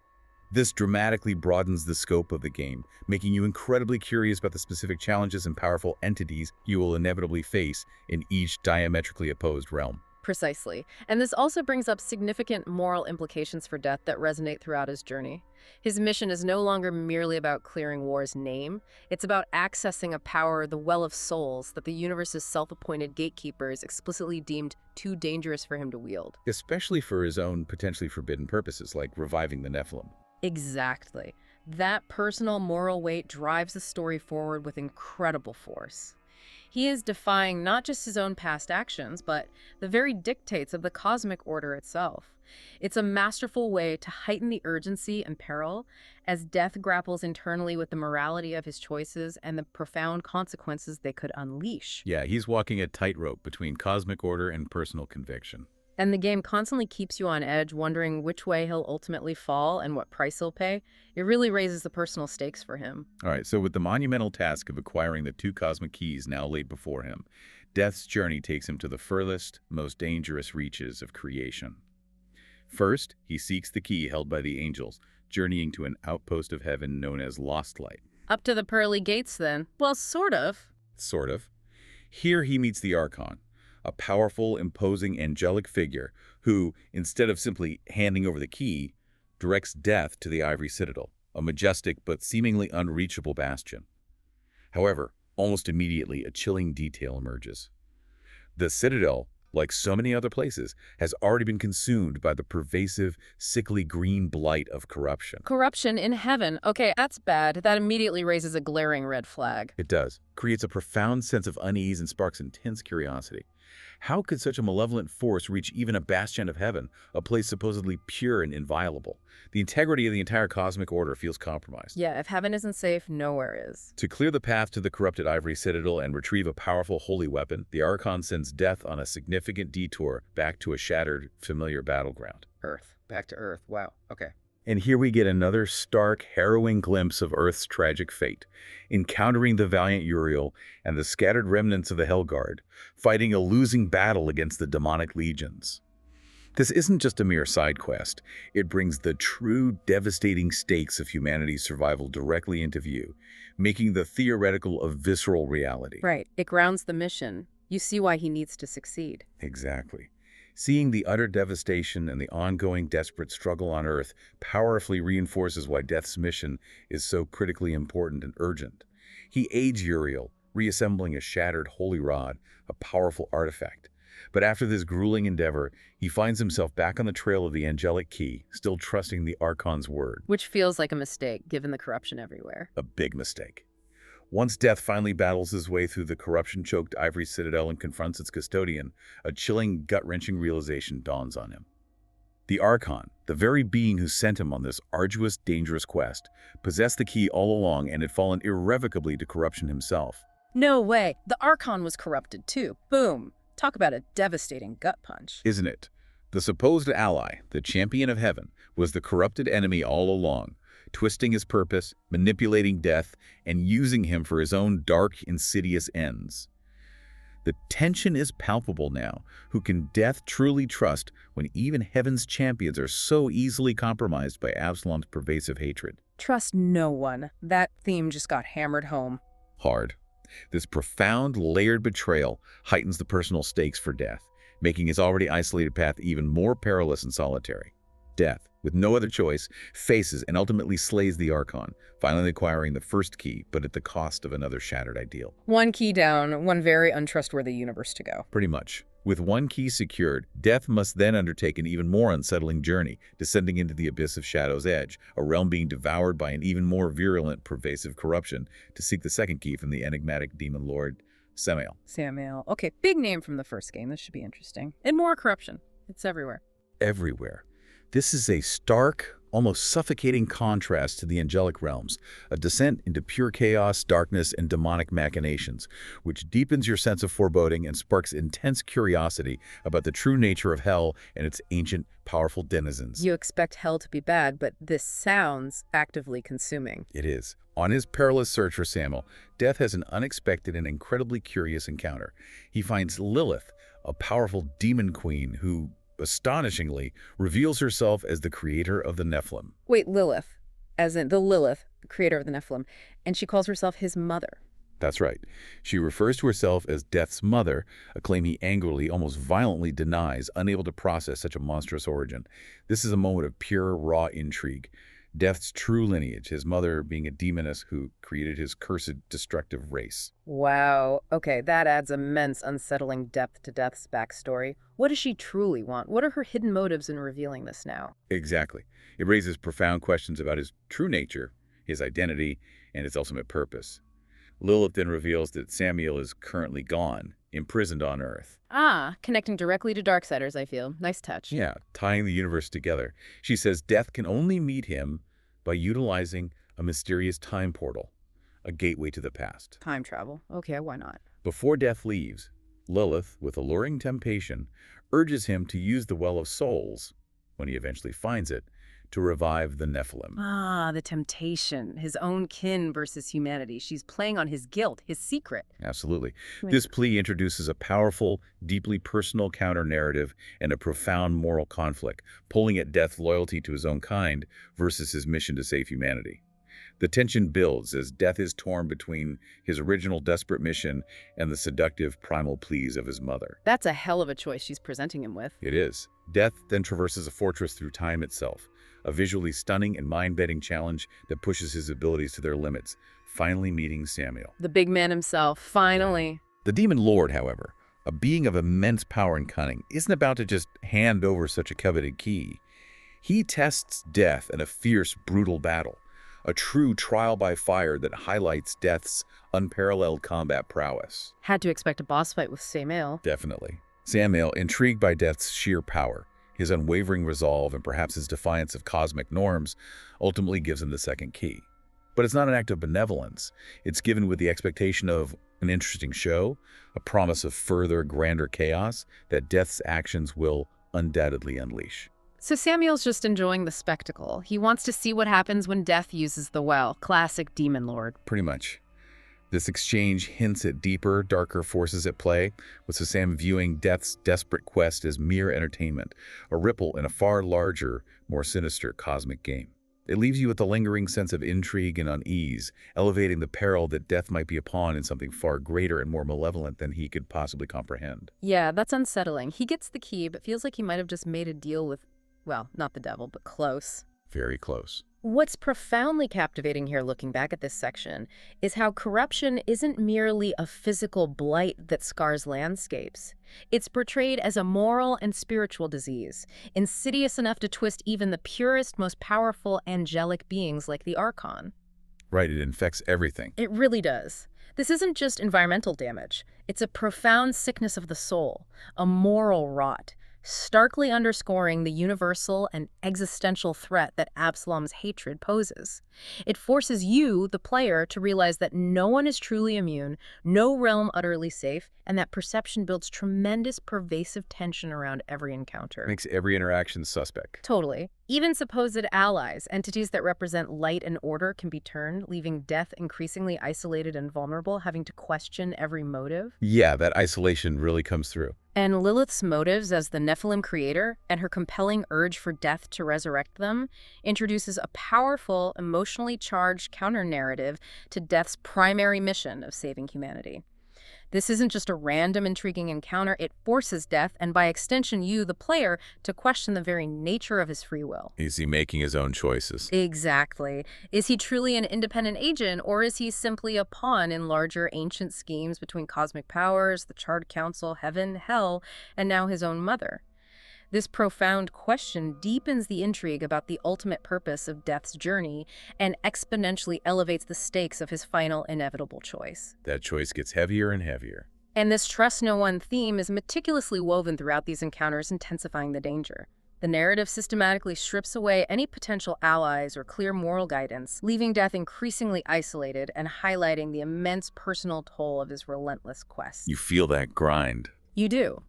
This dramatically broadens the scope of the game, making you incredibly curious about the specific challenges and powerful entities you will inevitably face in each diametrically opposed realm. Precisely. And this also brings up significant moral implications for Death that resonate throughout his journey. His mission is no longer merely about clearing war's name. It's about accessing a power, the Well of Souls, that the universe's self-appointed gatekeepers explicitly deemed too dangerous for him to wield. Especially for his own potentially forbidden purposes, like reviving the Nephilim. Exactly. That personal moral weight drives the story forward with incredible force. He is defying not just his own past actions, but the very dictates of the cosmic order itself. It's a masterful way to heighten the urgency and peril as Death grapples internally with the morality of his choices and the profound consequences they could unleash. Yeah, he's walking a tightrope between cosmic order and personal conviction. And the game constantly keeps you on edge, wondering which way he'll ultimately fall and what price he'll pay. It really raises the personal stakes for him. All right, so with the monumental task of acquiring the two cosmic keys now laid before him, Death's journey takes him to the furthest, most dangerous reaches of creation. First, he seeks the key held by the angels, journeying to an outpost of heaven known as Lost Light. Up to the pearly gates, then. Well, sort of. Sort of. Here he meets the Archon, a powerful, imposing angelic figure who, instead of simply handing over the key, directs Death to the Ivory Citadel, a majestic but seemingly unreachable bastion. However, almost immediately, a chilling detail emerges. The Citadel, like so many other places, has already been consumed by the pervasive, sickly green blight of corruption. Corruption in heaven. Okay, that's bad. That immediately raises a glaring red flag. It does. Creates a profound sense of unease and sparks intense curiosity. How could such a malevolent force reach even a bastion of heaven, a place supposedly pure and inviolable? The integrity of the entire cosmic order feels compromised. Yeah, if heaven isn't safe, nowhere is. To clear the path to the corrupted Ivory Citadel and retrieve a powerful holy weapon, the Archon sends Death on a significant detour back to a shattered, familiar battleground. Earth. Back to Earth. Wow. Okay. And here we get another stark, harrowing glimpse of Earth's tragic fate, encountering the valiant Uriel and the scattered remnants of the Hellguard, fighting a losing battle against the demonic legions. This isn't just a mere side quest. It brings the true devastating stakes of humanity's survival directly into view, making the theoretical a visceral reality. Right. It grounds the mission. You see why he needs to succeed. Exactly. Seeing the utter devastation and the ongoing desperate struggle on Earth powerfully reinforces why Death's mission is so critically important and urgent. He aids Uriel, reassembling a shattered holy rod, a powerful artifact. But after this grueling endeavor, he finds himself back on the trail of the angelic key, still trusting the Archon's word. Which feels like a mistake, given the corruption everywhere. A big mistake. Once Death finally battles his way through the corruption-choked Ivory Citadel and confronts its custodian, a chilling, gut-wrenching realization dawns on him. The Archon, the very being who sent him on this arduous, dangerous quest, possessed the key all along and had fallen irrevocably to corruption himself. No way. The Archon was corrupted too. Boom. Talk about a devastating gut punch. Isn't it? The supposed ally, the champion of heaven, was the corrupted enemy all along, twisting his purpose, manipulating Death, and using him for his own dark, insidious ends. The tension is palpable now. Who can Death truly trust when even heaven's champions are so easily compromised by Absalom's pervasive hatred? Trust no one. That theme just got hammered home. Hard. This profound, layered betrayal heightens the personal stakes for Death, making his already isolated path even more perilous and solitary. Death, with no other choice, faces and ultimately slays the Archon, finally acquiring the first key, but at the cost of another shattered ideal. One key down, one very untrustworthy universe to go. Pretty much. With one key secured, Death must then undertake an even more unsettling journey, descending into the abyss of Shadow's Edge, a realm being devoured by an even more virulent, pervasive corruption, to seek the second key from the enigmatic demon lord, Samael. Samael. Okay, big name from the first game. This should be interesting. And more corruption. It's everywhere. Everywhere. This is a stark, almost suffocating contrast to the angelic realms, a descent into pure chaos, darkness, and demonic machinations, which deepens your sense of foreboding and sparks intense curiosity about the true nature of hell and its ancient, powerful denizens. You expect hell to be bad, but this sounds actively consuming. It is. On his perilous search for Samael, Death has an unexpected and incredibly curious encounter. He finds Lilith, a powerful demon queen who, astonishingly, reveals herself as the creator of the Nephilim. Wait, Lilith, as in the Lilith, creator of the Nephilim, and she calls herself his mother. That's right. She refers to herself as Death's mother, a claim he angrily, almost violently denies, unable to process such a monstrous origin. This is a moment of pure, raw intrigue. Death's true lineage, his mother being a demoness who created his cursed, destructive race. Wow. Okay, that adds immense unsettling depth to Death's backstory. What does she truly want? What are her hidden motives in revealing this now? Exactly. It raises profound questions about his true nature, his identity, and his ultimate purpose. Lilith then reveals that Samael is currently gone, imprisoned on Earth. Ah, connecting directly to Darksiders, I feel. Nice touch. Yeah, tying the universe together. She says Death can only meet him by utilizing a mysterious time portal, a gateway to the past. Time travel. Okay, why not? Before Death leaves, Lilith, with alluring temptation, urges him to use the Well of Souls, when he eventually finds it, to revive the Nephilim. Ah, the temptation. His own kin versus humanity. She's playing on his guilt, his secret. Absolutely. This plea introduces a powerful, deeply personal counter-narrative and a profound moral conflict, pulling at Death's loyalty to his own kind versus his mission to save humanity. The tension builds as Death is torn between his original desperate mission and the seductive primal pleas of his mother. That's a hell of a choice she's presenting him with. It is. Death then traverses a fortress through time itself, a visually stunning and mind-bending challenge that pushes his abilities to their limits, finally meeting Samael. The big man himself, finally. The demon lord, however, a being of immense power and cunning, isn't about to just hand over such a coveted key. He tests Death in a fierce, brutal battle, a true trial by fire that highlights Death's unparalleled combat prowess. Had to expect a boss fight with Samael. Definitely. Samael, intrigued by Death's sheer power, his unwavering resolve, and perhaps his defiance of cosmic norms, ultimately gives him the second key. But it's not an act of benevolence. It's given with the expectation of an interesting show, a promise of further, grander chaos that Death's actions will undoubtedly unleash. So Samuel's just enjoying the spectacle. He wants to see what happens when Death uses the well. Classic demon lord. Pretty much. This exchange hints at deeper, darker forces at play, with Sam viewing Death's desperate quest as mere entertainment, a ripple in a far larger, more sinister cosmic game. It leaves you with a lingering sense of intrigue and unease, elevating the peril that Death might be a pawn in something far greater and more malevolent than he could possibly comprehend. Yeah, that's unsettling. He gets the key, but feels like he might have just made a deal with, well, not the devil, but close. Very close. What's profoundly captivating here, looking back at this section, is how corruption isn't merely a physical blight that scars landscapes. It's portrayed as a moral and spiritual disease, insidious enough to twist even the purest, most powerful angelic beings like the Archon. Right, it infects everything. It really does. This isn't just environmental damage. It's a profound sickness of the soul, a moral rot, starkly underscoring the universal and existential threat that Absalom's hatred poses. It forces you, the player, to realize that no one is truly immune, no realm utterly safe, and that perception builds tremendous pervasive tension around every encounter. Makes every interaction suspect. Totally. Even supposed allies, entities that represent light and order, can be turned, leaving Death increasingly isolated and vulnerable, having to question every motive. Yeah, that isolation really comes through. And Lilith's motives as the Nephilim creator and her compelling urge for Death to resurrect them introduces a powerful, emotionally charged counter-narrative to Death's primary mission of saving humanity. This isn't just a random, intriguing encounter. It forces Death, and by extension you, the player, to question the very nature of his free will. Is he making his own choices? Exactly. Is he truly an independent agent, or is he simply a pawn in larger ancient schemes between cosmic powers, the Charred Council, heaven, hell, and now his own mother? This profound question deepens the intrigue about the ultimate purpose of Death's journey and exponentially elevates the stakes of his final inevitable choice. That choice gets heavier and heavier. And this trust no one theme is meticulously woven throughout these encounters, intensifying the danger. The narrative systematically strips away any potential allies or clear moral guidance, leaving Death increasingly isolated and highlighting the immense personal toll of his relentless quest. You feel that grind. You do.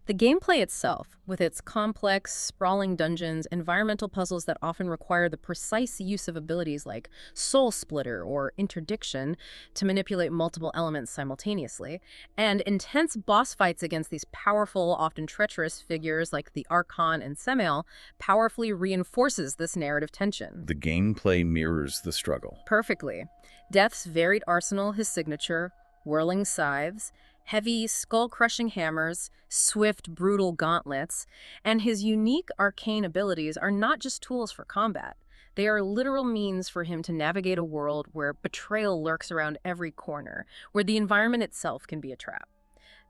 The gameplay itself, with its complex, sprawling dungeons, environmental puzzles that often require the precise use of abilities like Soul Splitter or Interdiction to manipulate multiple elements simultaneously, and intense boss fights against these powerful, often treacherous figures like the Archon and Samael, powerfully reinforces this narrative tension. The gameplay mirrors the struggle. Perfectly. Death's varied arsenal, his signature, whirling scythes, heavy, skull-crushing hammers, swift, brutal gauntlets, and his unique arcane abilities are not just tools for combat. They are literal means for him to navigate a world where betrayal lurks around every corner, where the environment itself can be a trap.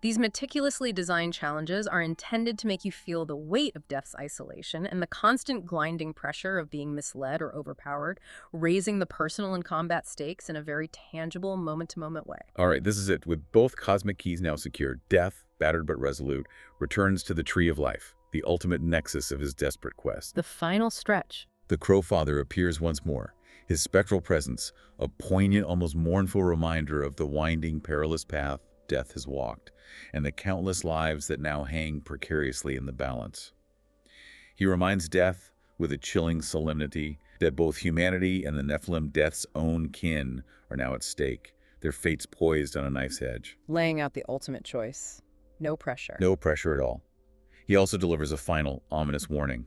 These meticulously designed challenges are intended to make you feel the weight of Death's isolation and the constant grinding pressure of being misled or overpowered, raising the personal and combat stakes in a very tangible, moment-to-moment way. All right, this is it. With both cosmic keys now secured, Death, battered but resolute, returns to the Tree of Life, the ultimate nexus of his desperate quest. The final stretch. The Crow Father appears once more, his spectral presence, a poignant, almost mournful reminder of the winding, perilous path Death has walked, and the countless lives that now hang precariously in the balance. He reminds Death, with a chilling solemnity, that both humanity and the Nephilim, Death's own kin, are now at stake, their fates poised on a knife's edge. Laying out the ultimate choice. No pressure. No pressure at all. He also delivers a final, ominous warning.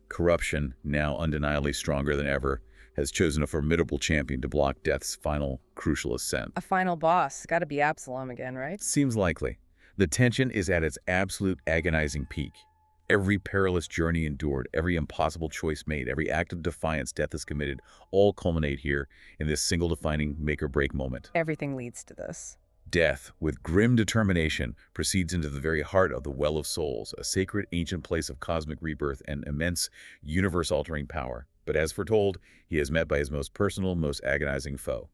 Corruption, now undeniably stronger than ever, has chosen a formidable champion to block Death's final, crucial ascent. A final boss. Gotta be Absalom again, right? Seems likely. The tension is at its absolute agonizing peak. Every perilous journey endured, every impossible choice made, every act of defiance Death has committed, all culminate here in this single defining make-or-break moment. Everything leads to this. Death, with grim determination, proceeds into the very heart of the Well of Souls, a sacred ancient place of cosmic rebirth and immense, universe-altering power. But as foretold, he is met by his most personal, most agonizing foe.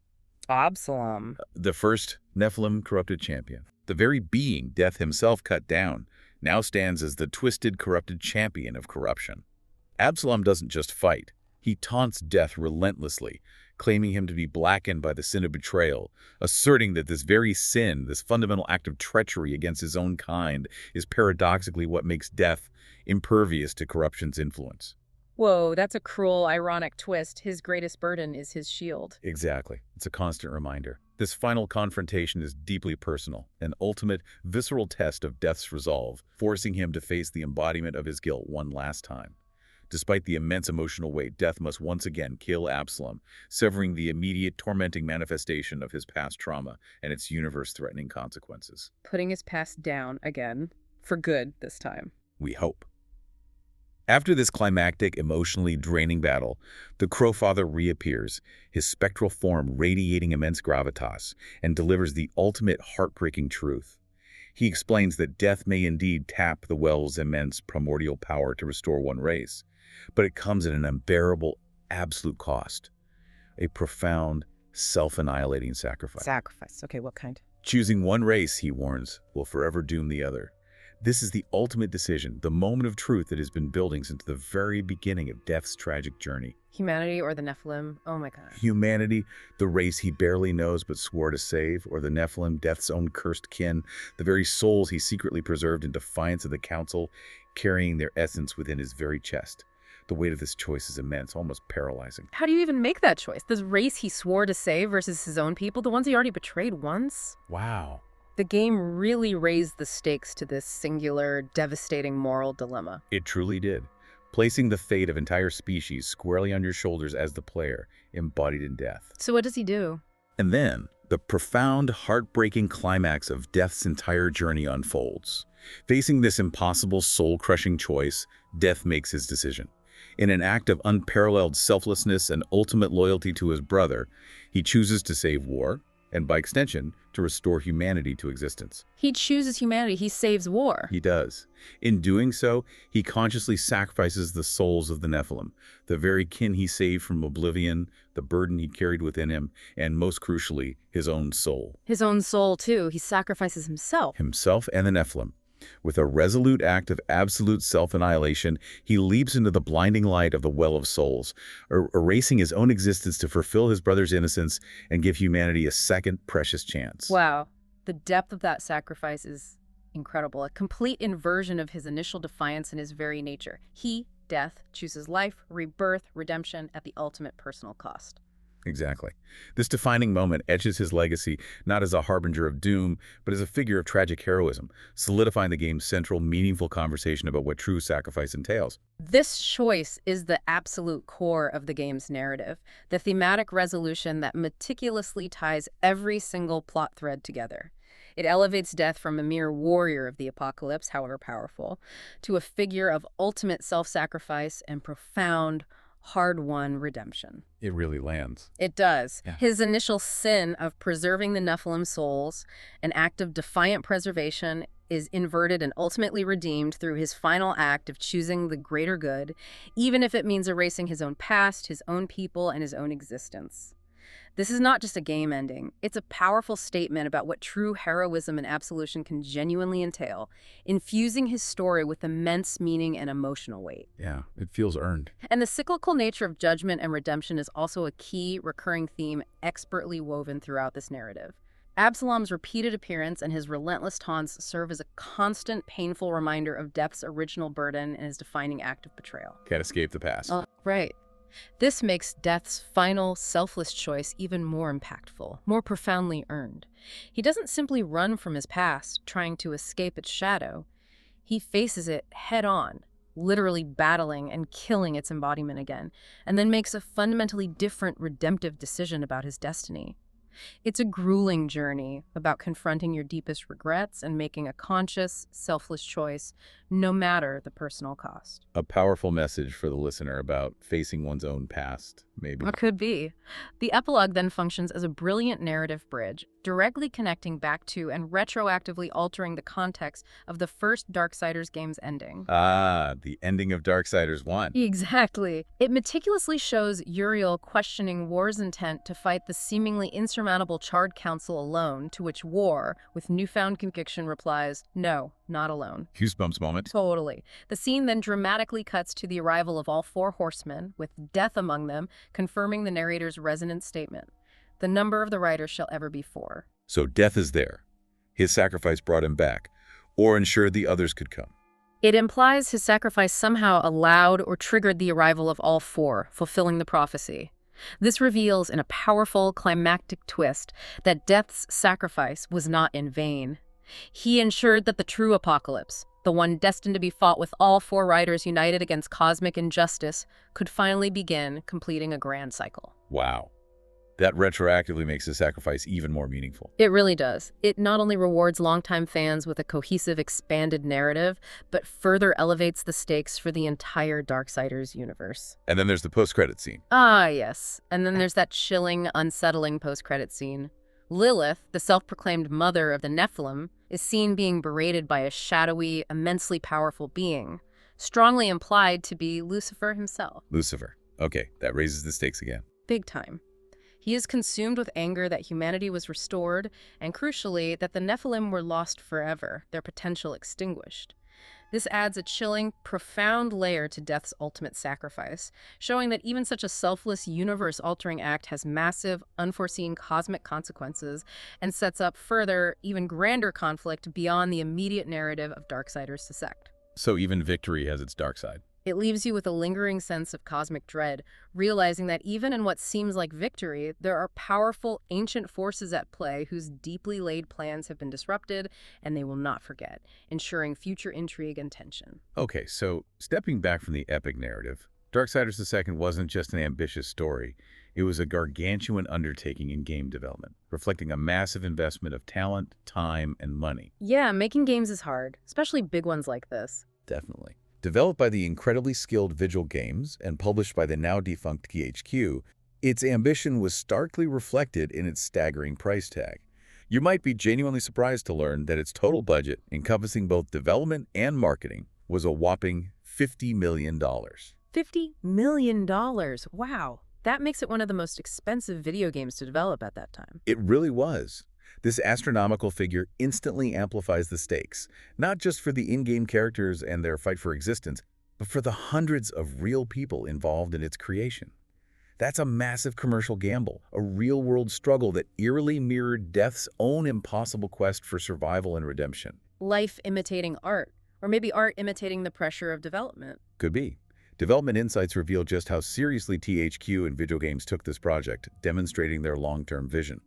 Absalom. The first Nephilim corrupted champion. The very being Death himself cut down now stands as the twisted, corrupted champion of corruption. Absalom doesn't just fight. He taunts Death relentlessly, claiming him to be blackened by the sin of betrayal, asserting that this very sin, this fundamental act of treachery against his own kind, is paradoxically what makes Death impervious to corruption's influence. Whoa, that's a cruel, ironic twist. His greatest burden is his shield. Exactly. It's a constant reminder. This final confrontation is deeply personal, an ultimate, visceral test of Death's resolve, forcing him to face the embodiment of his guilt one last time. Despite the immense emotional weight, Death must once again kill Absalom, severing the immediate, tormenting manifestation of his past trauma and its universe-threatening consequences. Putting his past down again, for good this time. We hope. After this climactic, emotionally draining battle, the Crowfather reappears, his spectral form radiating immense gravitas, and delivers the ultimate heartbreaking truth. He explains that Death may indeed tap the well's immense primordial power to restore one race, but it comes at an unbearable, absolute cost. A profound, self-annihilating sacrifice. Sacrifice. Okay, what kind? Choosing one race, he warns, will forever doom the other. This is the ultimate decision, the moment of truth that has been building since the very beginning of Death's tragic journey. Humanity or the Nephilim? Oh my god. Humanity, the race he barely knows but swore to save, or the Nephilim, Death's own cursed kin, the very souls he secretly preserved in defiance of the Council, carrying their essence within his very chest. The weight of this choice is immense, almost paralyzing. How do you even make that choice? This race he swore to save versus his own people, the ones he already betrayed once? Wow. The game really raised the stakes to this singular, devastating moral dilemma. It truly did, placing the fate of entire species squarely on your shoulders as the player, embodied in Death. So what does he do? And then, the profound, heartbreaking climax of Death's entire journey unfolds. Facing this impossible, soul-crushing choice, Death makes his decision. In an act of unparalleled selflessness and ultimate loyalty to his brother, he chooses to save war, and by extension, to restore humanity to existence. He chooses humanity. He saves war. He does. In doing so, he consciously sacrifices the souls of the Nephilim, the very kin he saved from oblivion, the burden he carried within him, and most crucially, his own soul. His own soul, too. He sacrifices himself. Himself and the Nephilim. With a resolute act of absolute self-annihilation, he leaps into the blinding light of the Well of Souls, erasing his own existence to fulfill his brother's innocence and give humanity a second precious chance. Wow. The depth of that sacrifice is incredible. A complete inversion of his initial defiance in his very nature. He, Death, chooses life, rebirth, redemption at the ultimate personal cost. Exactly. This defining moment etches his legacy not as a harbinger of doom, but as a figure of tragic heroism, solidifying the game's central, meaningful conversation about what true sacrifice entails. This choice is the absolute core of the game's narrative, the thematic resolution that meticulously ties every single plot thread together. It elevates Death from a mere warrior of the apocalypse, however powerful, to a figure of ultimate self-sacrifice and profound, hard-won redemption. It really lands. It does. Yeah. His initial sin of preserving the Nephilim souls, an act of defiant preservation, is inverted and ultimately redeemed through his final act of choosing the greater good, even if it means erasing his own past, his own people, and his own existence. This is not just a game ending. It's a powerful statement about what true heroism and absolution can genuinely entail, infusing his story with immense meaning and emotional weight. Yeah, it feels earned. And the cyclical nature of judgment and redemption is also a key recurring theme expertly woven throughout this narrative. Absalom's repeated appearance and his relentless taunts serve as a constant, painful reminder of Death's original burden and his defining act of betrayal. Can't escape the past. Right. This makes Death's final, selfless choice even more impactful, more profoundly earned. He doesn't simply run from his past, trying to escape its shadow. He faces it head-on, literally battling and killing its embodiment again, and then makes a fundamentally different, redemptive decision about his destiny. It's a grueling journey about confronting your deepest regrets and making a conscious, selfless choice, no matter the personal cost. A powerful message for the listener about facing one's own past, maybe. What could be? The epilogue then functions as a brilliant narrative bridge, directly connecting back to and retroactively altering the context of the first Darksiders game's ending. Ah, the ending of Darksiders 1. Exactly. It meticulously shows Uriel questioning war's intent to fight the seemingly insurmountable insurmountable charred council alone, to which War, with newfound conviction, replies, "No, not alone." Goosebumps moment. Totally. The scene then dramatically cuts to the arrival of all four horsemen, with death among them, confirming the narrator's resonant statement. The number of the riders shall ever be four. So death is there. His sacrifice brought him back, or ensured the others could come. It implies his sacrifice somehow allowed or triggered the arrival of all four, fulfilling the prophecy. This reveals in a powerful, climactic twist that Death's sacrifice was not in vain. He ensured that the true apocalypse, the one destined to be fought with all four riders united against cosmic injustice, could finally begin, completing a grand cycle. Wow. That retroactively makes the sacrifice even more meaningful. It really does. It not only rewards longtime fans with a cohesive, expanded narrative, but further elevates the stakes for the entire Darksiders universe. And then there's the post-credit scene. Ah, yes. And then there's that chilling, unsettling post-credit scene. Lilith, the self-proclaimed mother of the Nephilim, is seen being berated by a shadowy, immensely powerful being, strongly implied to be Lucifer himself. Lucifer. Okay, that raises the stakes again. Big time. He is consumed with anger that humanity was restored, and crucially, that the Nephilim were lost forever, their potential extinguished. This adds a chilling, profound layer to Death's ultimate sacrifice, showing that even such a selfless, universe-altering act has massive, unforeseen cosmic consequences, and sets up further, even grander conflict beyond the immediate narrative of Darksiders II. So even victory has its dark side. It leaves you with a lingering sense of cosmic dread, realizing that even in what seems like victory, there are powerful, ancient forces at play whose deeply laid plans have been disrupted, and they will not forget, ensuring future intrigue and tension. Okay, so stepping back from the epic narrative, Darksiders II wasn't just an ambitious story. It was a gargantuan undertaking in game development, reflecting a massive investment of talent, time, and money. Yeah, making games is hard, especially big ones like this. Definitely. Developed by the incredibly skilled Vigil Games and published by the now-defunct THQ, its ambition was starkly reflected in its staggering price tag. You might be genuinely surprised to learn that its total budget, encompassing both development and marketing, was a whopping $50 million. $50 million. Wow. That makes it one of the most expensive video games to develop at that time. It really was. This astronomical figure instantly amplifies the stakes, not just for the in-game characters and their fight for existence, but for the hundreds of real people involved in its creation. That's a massive commercial gamble, a real-world struggle that eerily mirrored Death's own impossible quest for survival and redemption. Life imitating art, or maybe art imitating the pressure of development. Could be. Development insights reveal just how seriously THQ and Vigil Games took this project, demonstrating their long-term vision.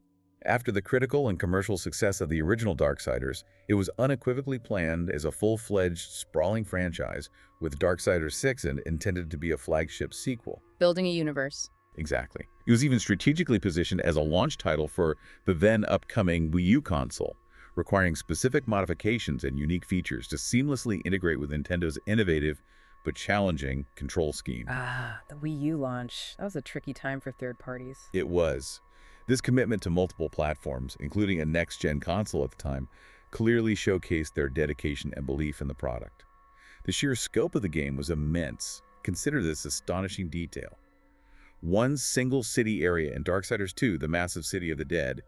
After the critical and commercial success of the original Darksiders, it was unequivocally planned as a full-fledged, sprawling franchise, with Darksiders 6 intended to be a flagship sequel. Building a universe. Exactly. It was even strategically positioned as a launch title for the then-upcoming Wii U console, requiring specific modifications and unique features to seamlessly integrate with Nintendo's innovative but challenging control scheme. Ah, the Wii U launch. That was a tricky time for third parties. It was. This commitment to multiple platforms, including a next-gen console at the time, clearly showcased their dedication and belief in the product. The sheer scope of the game was immense. Consider this astonishing detail. One single city area in Darksiders II, the massive City of the Dead,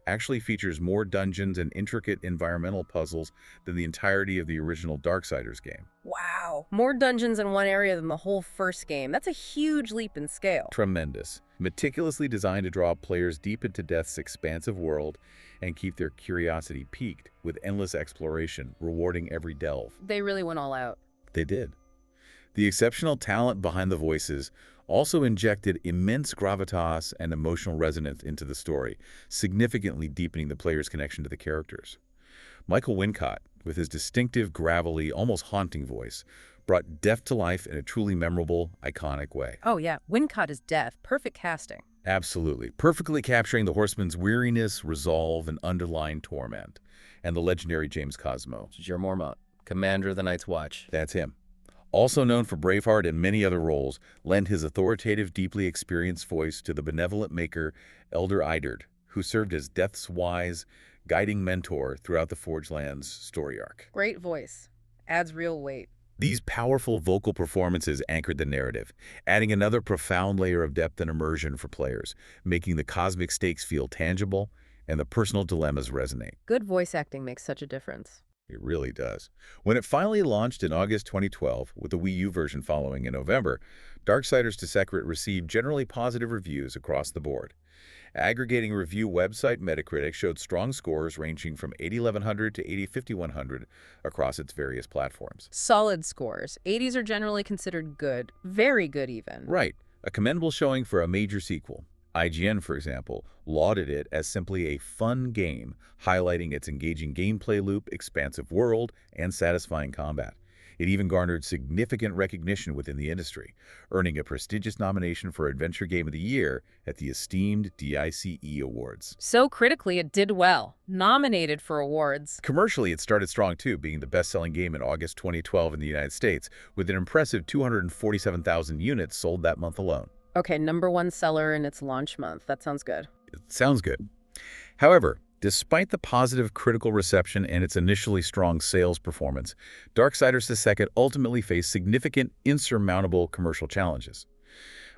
actually features more dungeons and intricate environmental puzzles than the entirety of the original Darksiders game. Wow. More dungeons in one area than the whole first game. That's a huge leap in scale. Tremendous. Meticulously designed to draw players deep into Death's expansive world and keep their curiosity piqued with endless exploration, rewarding every delve. They really went all out. They did. The exceptional talent behind the voices also injected immense gravitas and emotional resonance into the story, significantly deepening the player's connection to the characters. Michael Wincott, with his distinctive, gravelly, almost haunting voice, brought Death to life in a truly memorable, iconic way. Oh yeah, Wincott is Death. Perfect casting. Absolutely. Perfectly capturing the Horseman's weariness, resolve, and underlying torment. And the legendary James Cosmo. Jer Mormont, commander of the Night's Watch. That's him. Also known for Braveheart and many other roles, lent his authoritative, deeply experienced voice to the benevolent maker, Elder Idard, who served as Death's wise, guiding mentor throughout the Forge Lands story arc. Great voice. Adds real weight. These powerful vocal performances anchored the narrative, adding another profound layer of depth and immersion for players, making the cosmic stakes feel tangible and the personal dilemmas resonate. Good voice acting makes such a difference. It really does. When it finally launched in August 2012, with the Wii U version following in November, Darksiders II received generally positive reviews across the board. Aggregating review website Metacritic showed strong scores ranging from 8,1100 to 8,5100 across its various platforms. Solid scores. 80s are generally considered good, very good even. Right, a commendable showing for a major sequel. IGN, for example, lauded it as simply a fun game, highlighting its engaging gameplay loop, expansive world, and satisfying combat. It even garnered significant recognition within the industry, earning a prestigious nomination for Adventure Game of the Year at the esteemed DICE Awards. So critically, it did well. Nominated for awards. Commercially, it started strong too, being the best-selling game in August 2012 in the United States, with an impressive 247,000 units sold that month alone. Okay, #1 seller in its launch month. That sounds good. It sounds good. However, despite the positive critical reception and its initially strong sales performance, Darksiders II ultimately faced significant, insurmountable commercial challenges.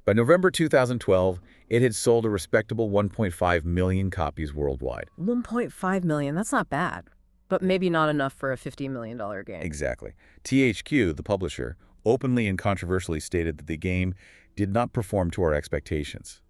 By November 2012, it had sold a respectable 1.5 million copies worldwide. 1.5 million, that's not bad. But maybe not enough for a $50 million game. Exactly. THQ, the publisher, openly and controversially stated that the game did not perform to our expectations.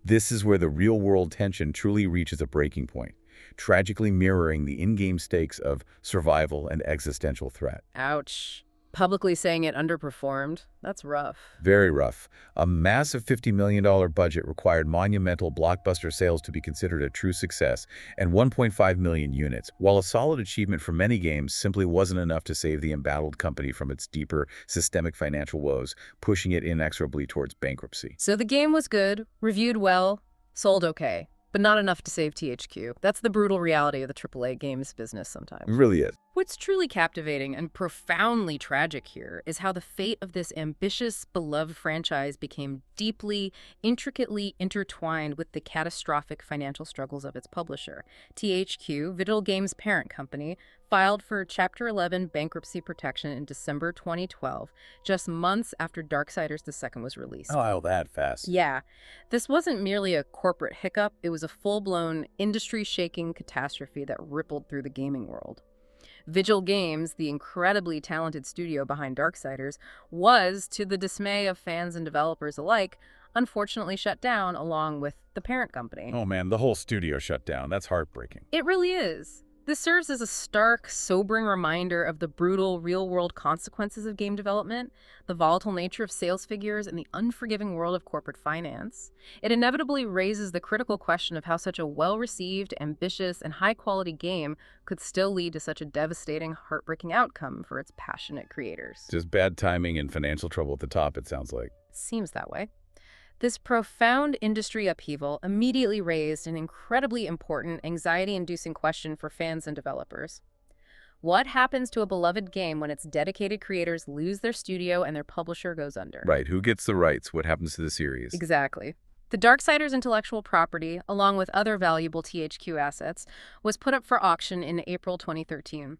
This is where the real-world tension truly reaches a breaking point, tragically mirroring the in-game stakes of survival and existential threat. Ouch. Publicly saying it underperformed? That's rough. Very rough. A massive $50 million budget required monumental blockbuster sales to be considered a true success, and 1.5 million units, while a solid achievement for many games, simply wasn't enough to save the embattled company from its deeper, systemic financial woes, pushing it inexorably towards bankruptcy. So the game was good, reviewed well, sold okay, but not enough to save THQ. That's the brutal reality of the AAA games business sometimes. It really is. What's truly captivating and profoundly tragic here is how the fate of this ambitious, beloved franchise became deeply, intricately intertwined with the catastrophic financial struggles of its publisher. THQ, Vigil Games' parent company, filed for Chapter 11 bankruptcy protection in December 2012, just months after Darksiders II was released. Oh, that fast. Yeah. This wasn't merely a corporate hiccup, it was a full-blown, industry-shaking catastrophe that rippled through the gaming world. Vigil Games, the incredibly talented studio behind Darksiders, was, to the dismay of fans and developers alike, unfortunately shut down along with the parent company. Oh man, the whole studio shut down. That's heartbreaking. It really is. This serves as a stark, sobering reminder of the brutal, real-world consequences of game development, the volatile nature of sales figures, and the unforgiving world of corporate finance. It inevitably raises the critical question of how such a well-received, ambitious, and high-quality game could still lead to such a devastating, heartbreaking outcome for its passionate creators. Just bad timing and financial trouble at the top, it sounds like. Seems that way. This profound industry upheaval immediately raised an incredibly important, anxiety-inducing question for fans and developers. What happens to a beloved game when its dedicated creators lose their studio and their publisher goes under? Right, who gets the rights? What happens to the series? Exactly. The Darksiders intellectual property, along with other valuable THQ assets, was put up for auction in April 2013.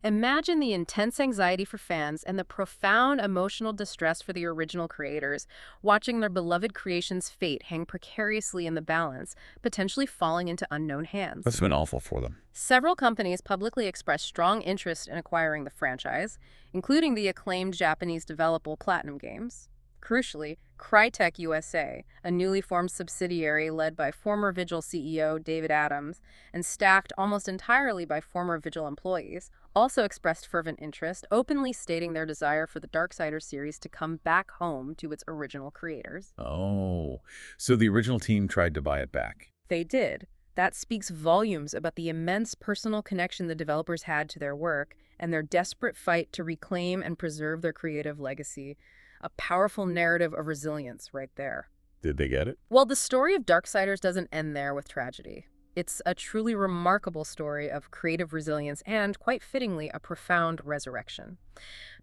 Imagine the intense anxiety for fans and the profound emotional distress for the original creators, watching their beloved creation's fate hang precariously in the balance, potentially falling into unknown hands. That's been awful for them. Several companies publicly expressed strong interest in acquiring the franchise, including the acclaimed Japanese developer Platinum Games. Crucially, Crytek USA, a newly formed subsidiary led by former Vigil CEO David Adams and staffed almost entirely by former Vigil employees, also expressed fervent interest, openly stating their desire for the Darksiders series to come back home to its original creators. Oh, so the original team tried to buy it back. They did. That speaks volumes about the immense personal connection the developers had to their work and their desperate fight to reclaim and preserve their creative legacy. A powerful narrative of resilience right there. Did they get it? Well, the story of Darksiders doesn't end there with tragedy. It's a truly remarkable story of creative resilience and, quite fittingly, a profound resurrection.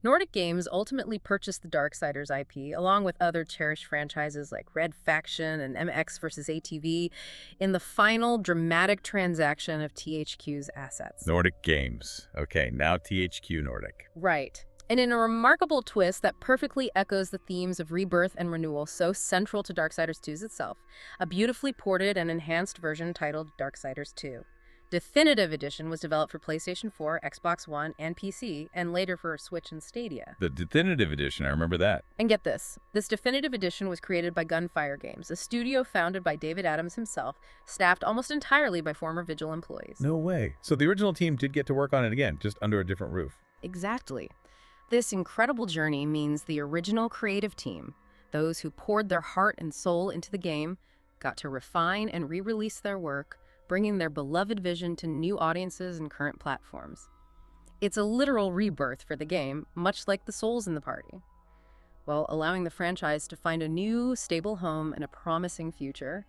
Nordic Games ultimately purchased the Darksiders IP, along with other cherished franchises like Red Faction and MX vs. ATV, in the final dramatic transaction of THQ's assets. Nordic Games. Okay, now THQ Nordic. Right. And in a remarkable twist that perfectly echoes the themes of rebirth and renewal so central to Darksiders 2's itself, a beautifully ported and enhanced version titled Darksiders II. Definitive Edition was developed for PlayStation 4, Xbox One, and PC, and later for Switch and Stadia. The Definitive Edition, I remember that. And get this Definitive Edition was created by Gunfire Games, a studio founded by David Adams himself, staffed almost entirely by former Vigil employees. No way. So the original team did get to work on it again, just under a different roof. Exactly. This incredible journey means the original creative team, those who poured their heart and soul into the game, got to refine and re-release their work, bringing their beloved vision to new audiences and current platforms. It's a literal rebirth for the game, much like the souls in the party, while allowing the franchise to find a new, stable home and a promising future.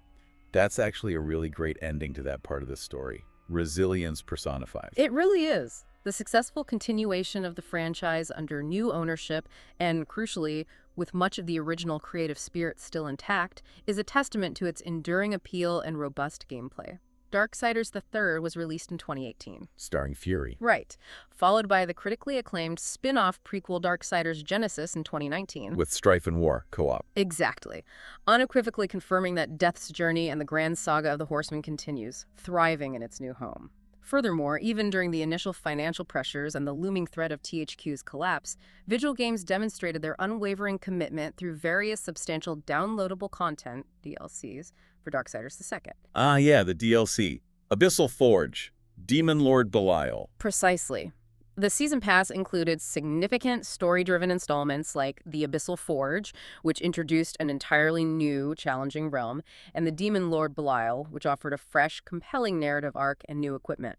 That's actually a really great ending to that part of the story. Resilience personified. It really is. The successful continuation of the franchise under new ownership, and crucially, with much of the original creative spirit still intact, is a testament to its enduring appeal and robust gameplay. Darksiders III was released in 2018. Starring Fury. Right. Followed by the critically acclaimed spin-off prequel Darksiders Genesis in 2019. With Strife and War co-op. Exactly. Unequivocally confirming that Death's journey and the grand saga of the Horsemen continues, thriving in its new home. Furthermore, even during the initial financial pressures and the looming threat of THQ's collapse, Vigil Games demonstrated their unwavering commitment through various substantial downloadable content, DLCs, for Darksiders II. Ah, yeah, the DLC. Abyssal Forge. Demon Lord Belial. Precisely. The Season Pass included significant story-driven installments like the Abyssal Forge, which introduced an entirely new, challenging realm, and the Demon Lord Belial, which offered a fresh, compelling narrative arc and new equipment.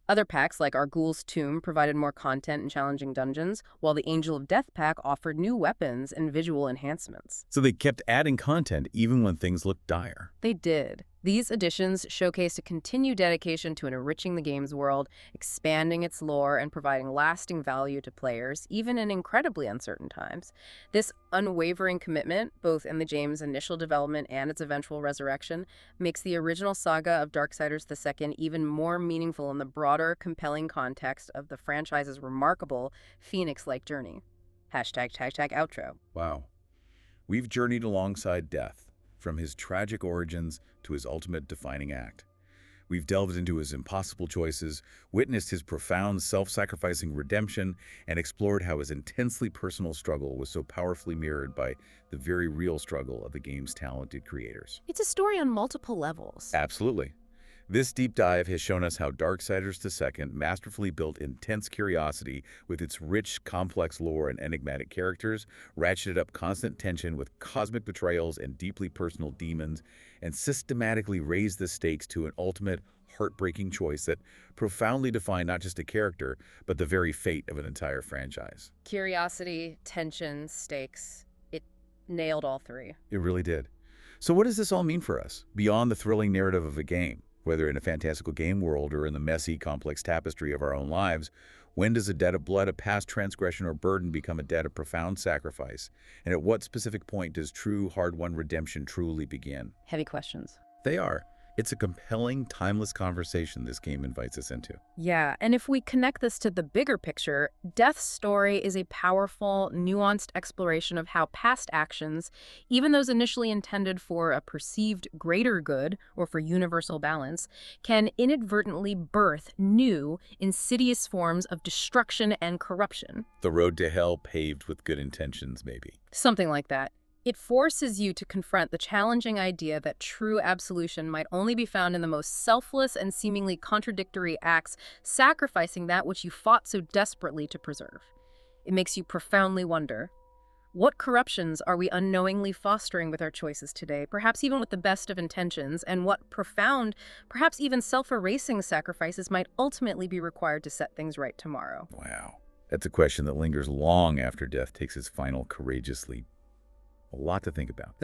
Other packs, like Argul's Tomb, provided more content and challenging dungeons, while the Angel of Death pack offered new weapons and visual enhancements. So they kept adding content even when things looked dire. They did. These additions showcased a continued dedication to enriching the game's world, expanding its lore, and providing lasting value to players, even in incredibly uncertain times. This unwavering commitment, both in the game's initial development and its eventual resurrection, makes the original saga of Darksiders II even more meaningful in the broader, compelling context of the franchise's remarkable Phoenix-like journey. #outro. Wow. We've journeyed alongside Death, from his tragic origins to his ultimate defining act. We've delved into his impossible choices, witnessed his profound self-sacrificing redemption, and explored how his intensely personal struggle was so powerfully mirrored by the very real struggle of the game's talented creators. It's a story on multiple levels. Absolutely. This deep dive has shown us how Darksiders II masterfully built intense curiosity with its rich, complex lore and enigmatic characters, ratcheted up constant tension with cosmic betrayals and deeply personal demons, and systematically raised the stakes to an ultimate, heartbreaking choice that profoundly defined not just a character, but the very fate of an entire franchise. Curiosity, tension, stakes. It nailed all three. It really did. So what does this all mean for us, beyond the thrilling narrative of a game? Whether in a fantastical game world or in the messy, complex tapestry of our own lives, when does a debt of blood, a past transgression, or burden become a debt of profound sacrifice? And at what specific point does true, hard-won redemption truly begin? Heavy questions. They are. It's a compelling, timeless conversation this game invites us into. Yeah, and if we connect this to the bigger picture, Death's story is a powerful, nuanced exploration of how past actions, even those initially intended for a perceived greater good or for universal balance, can inadvertently birth new, insidious forms of destruction and corruption. The road to hell paved with good intentions, maybe. Something like that. It forces you to confront the challenging idea that true absolution might only be found in the most selfless and seemingly contradictory acts, sacrificing that which you fought so desperately to preserve. It makes you profoundly wonder, what corruptions are we unknowingly fostering with our choices today, perhaps even with the best of intentions, and what profound, perhaps even self-erasing sacrifices might ultimately be required to set things right tomorrow? Wow. That's a question that lingers long after Death takes its final courageous leap. A lot to think about.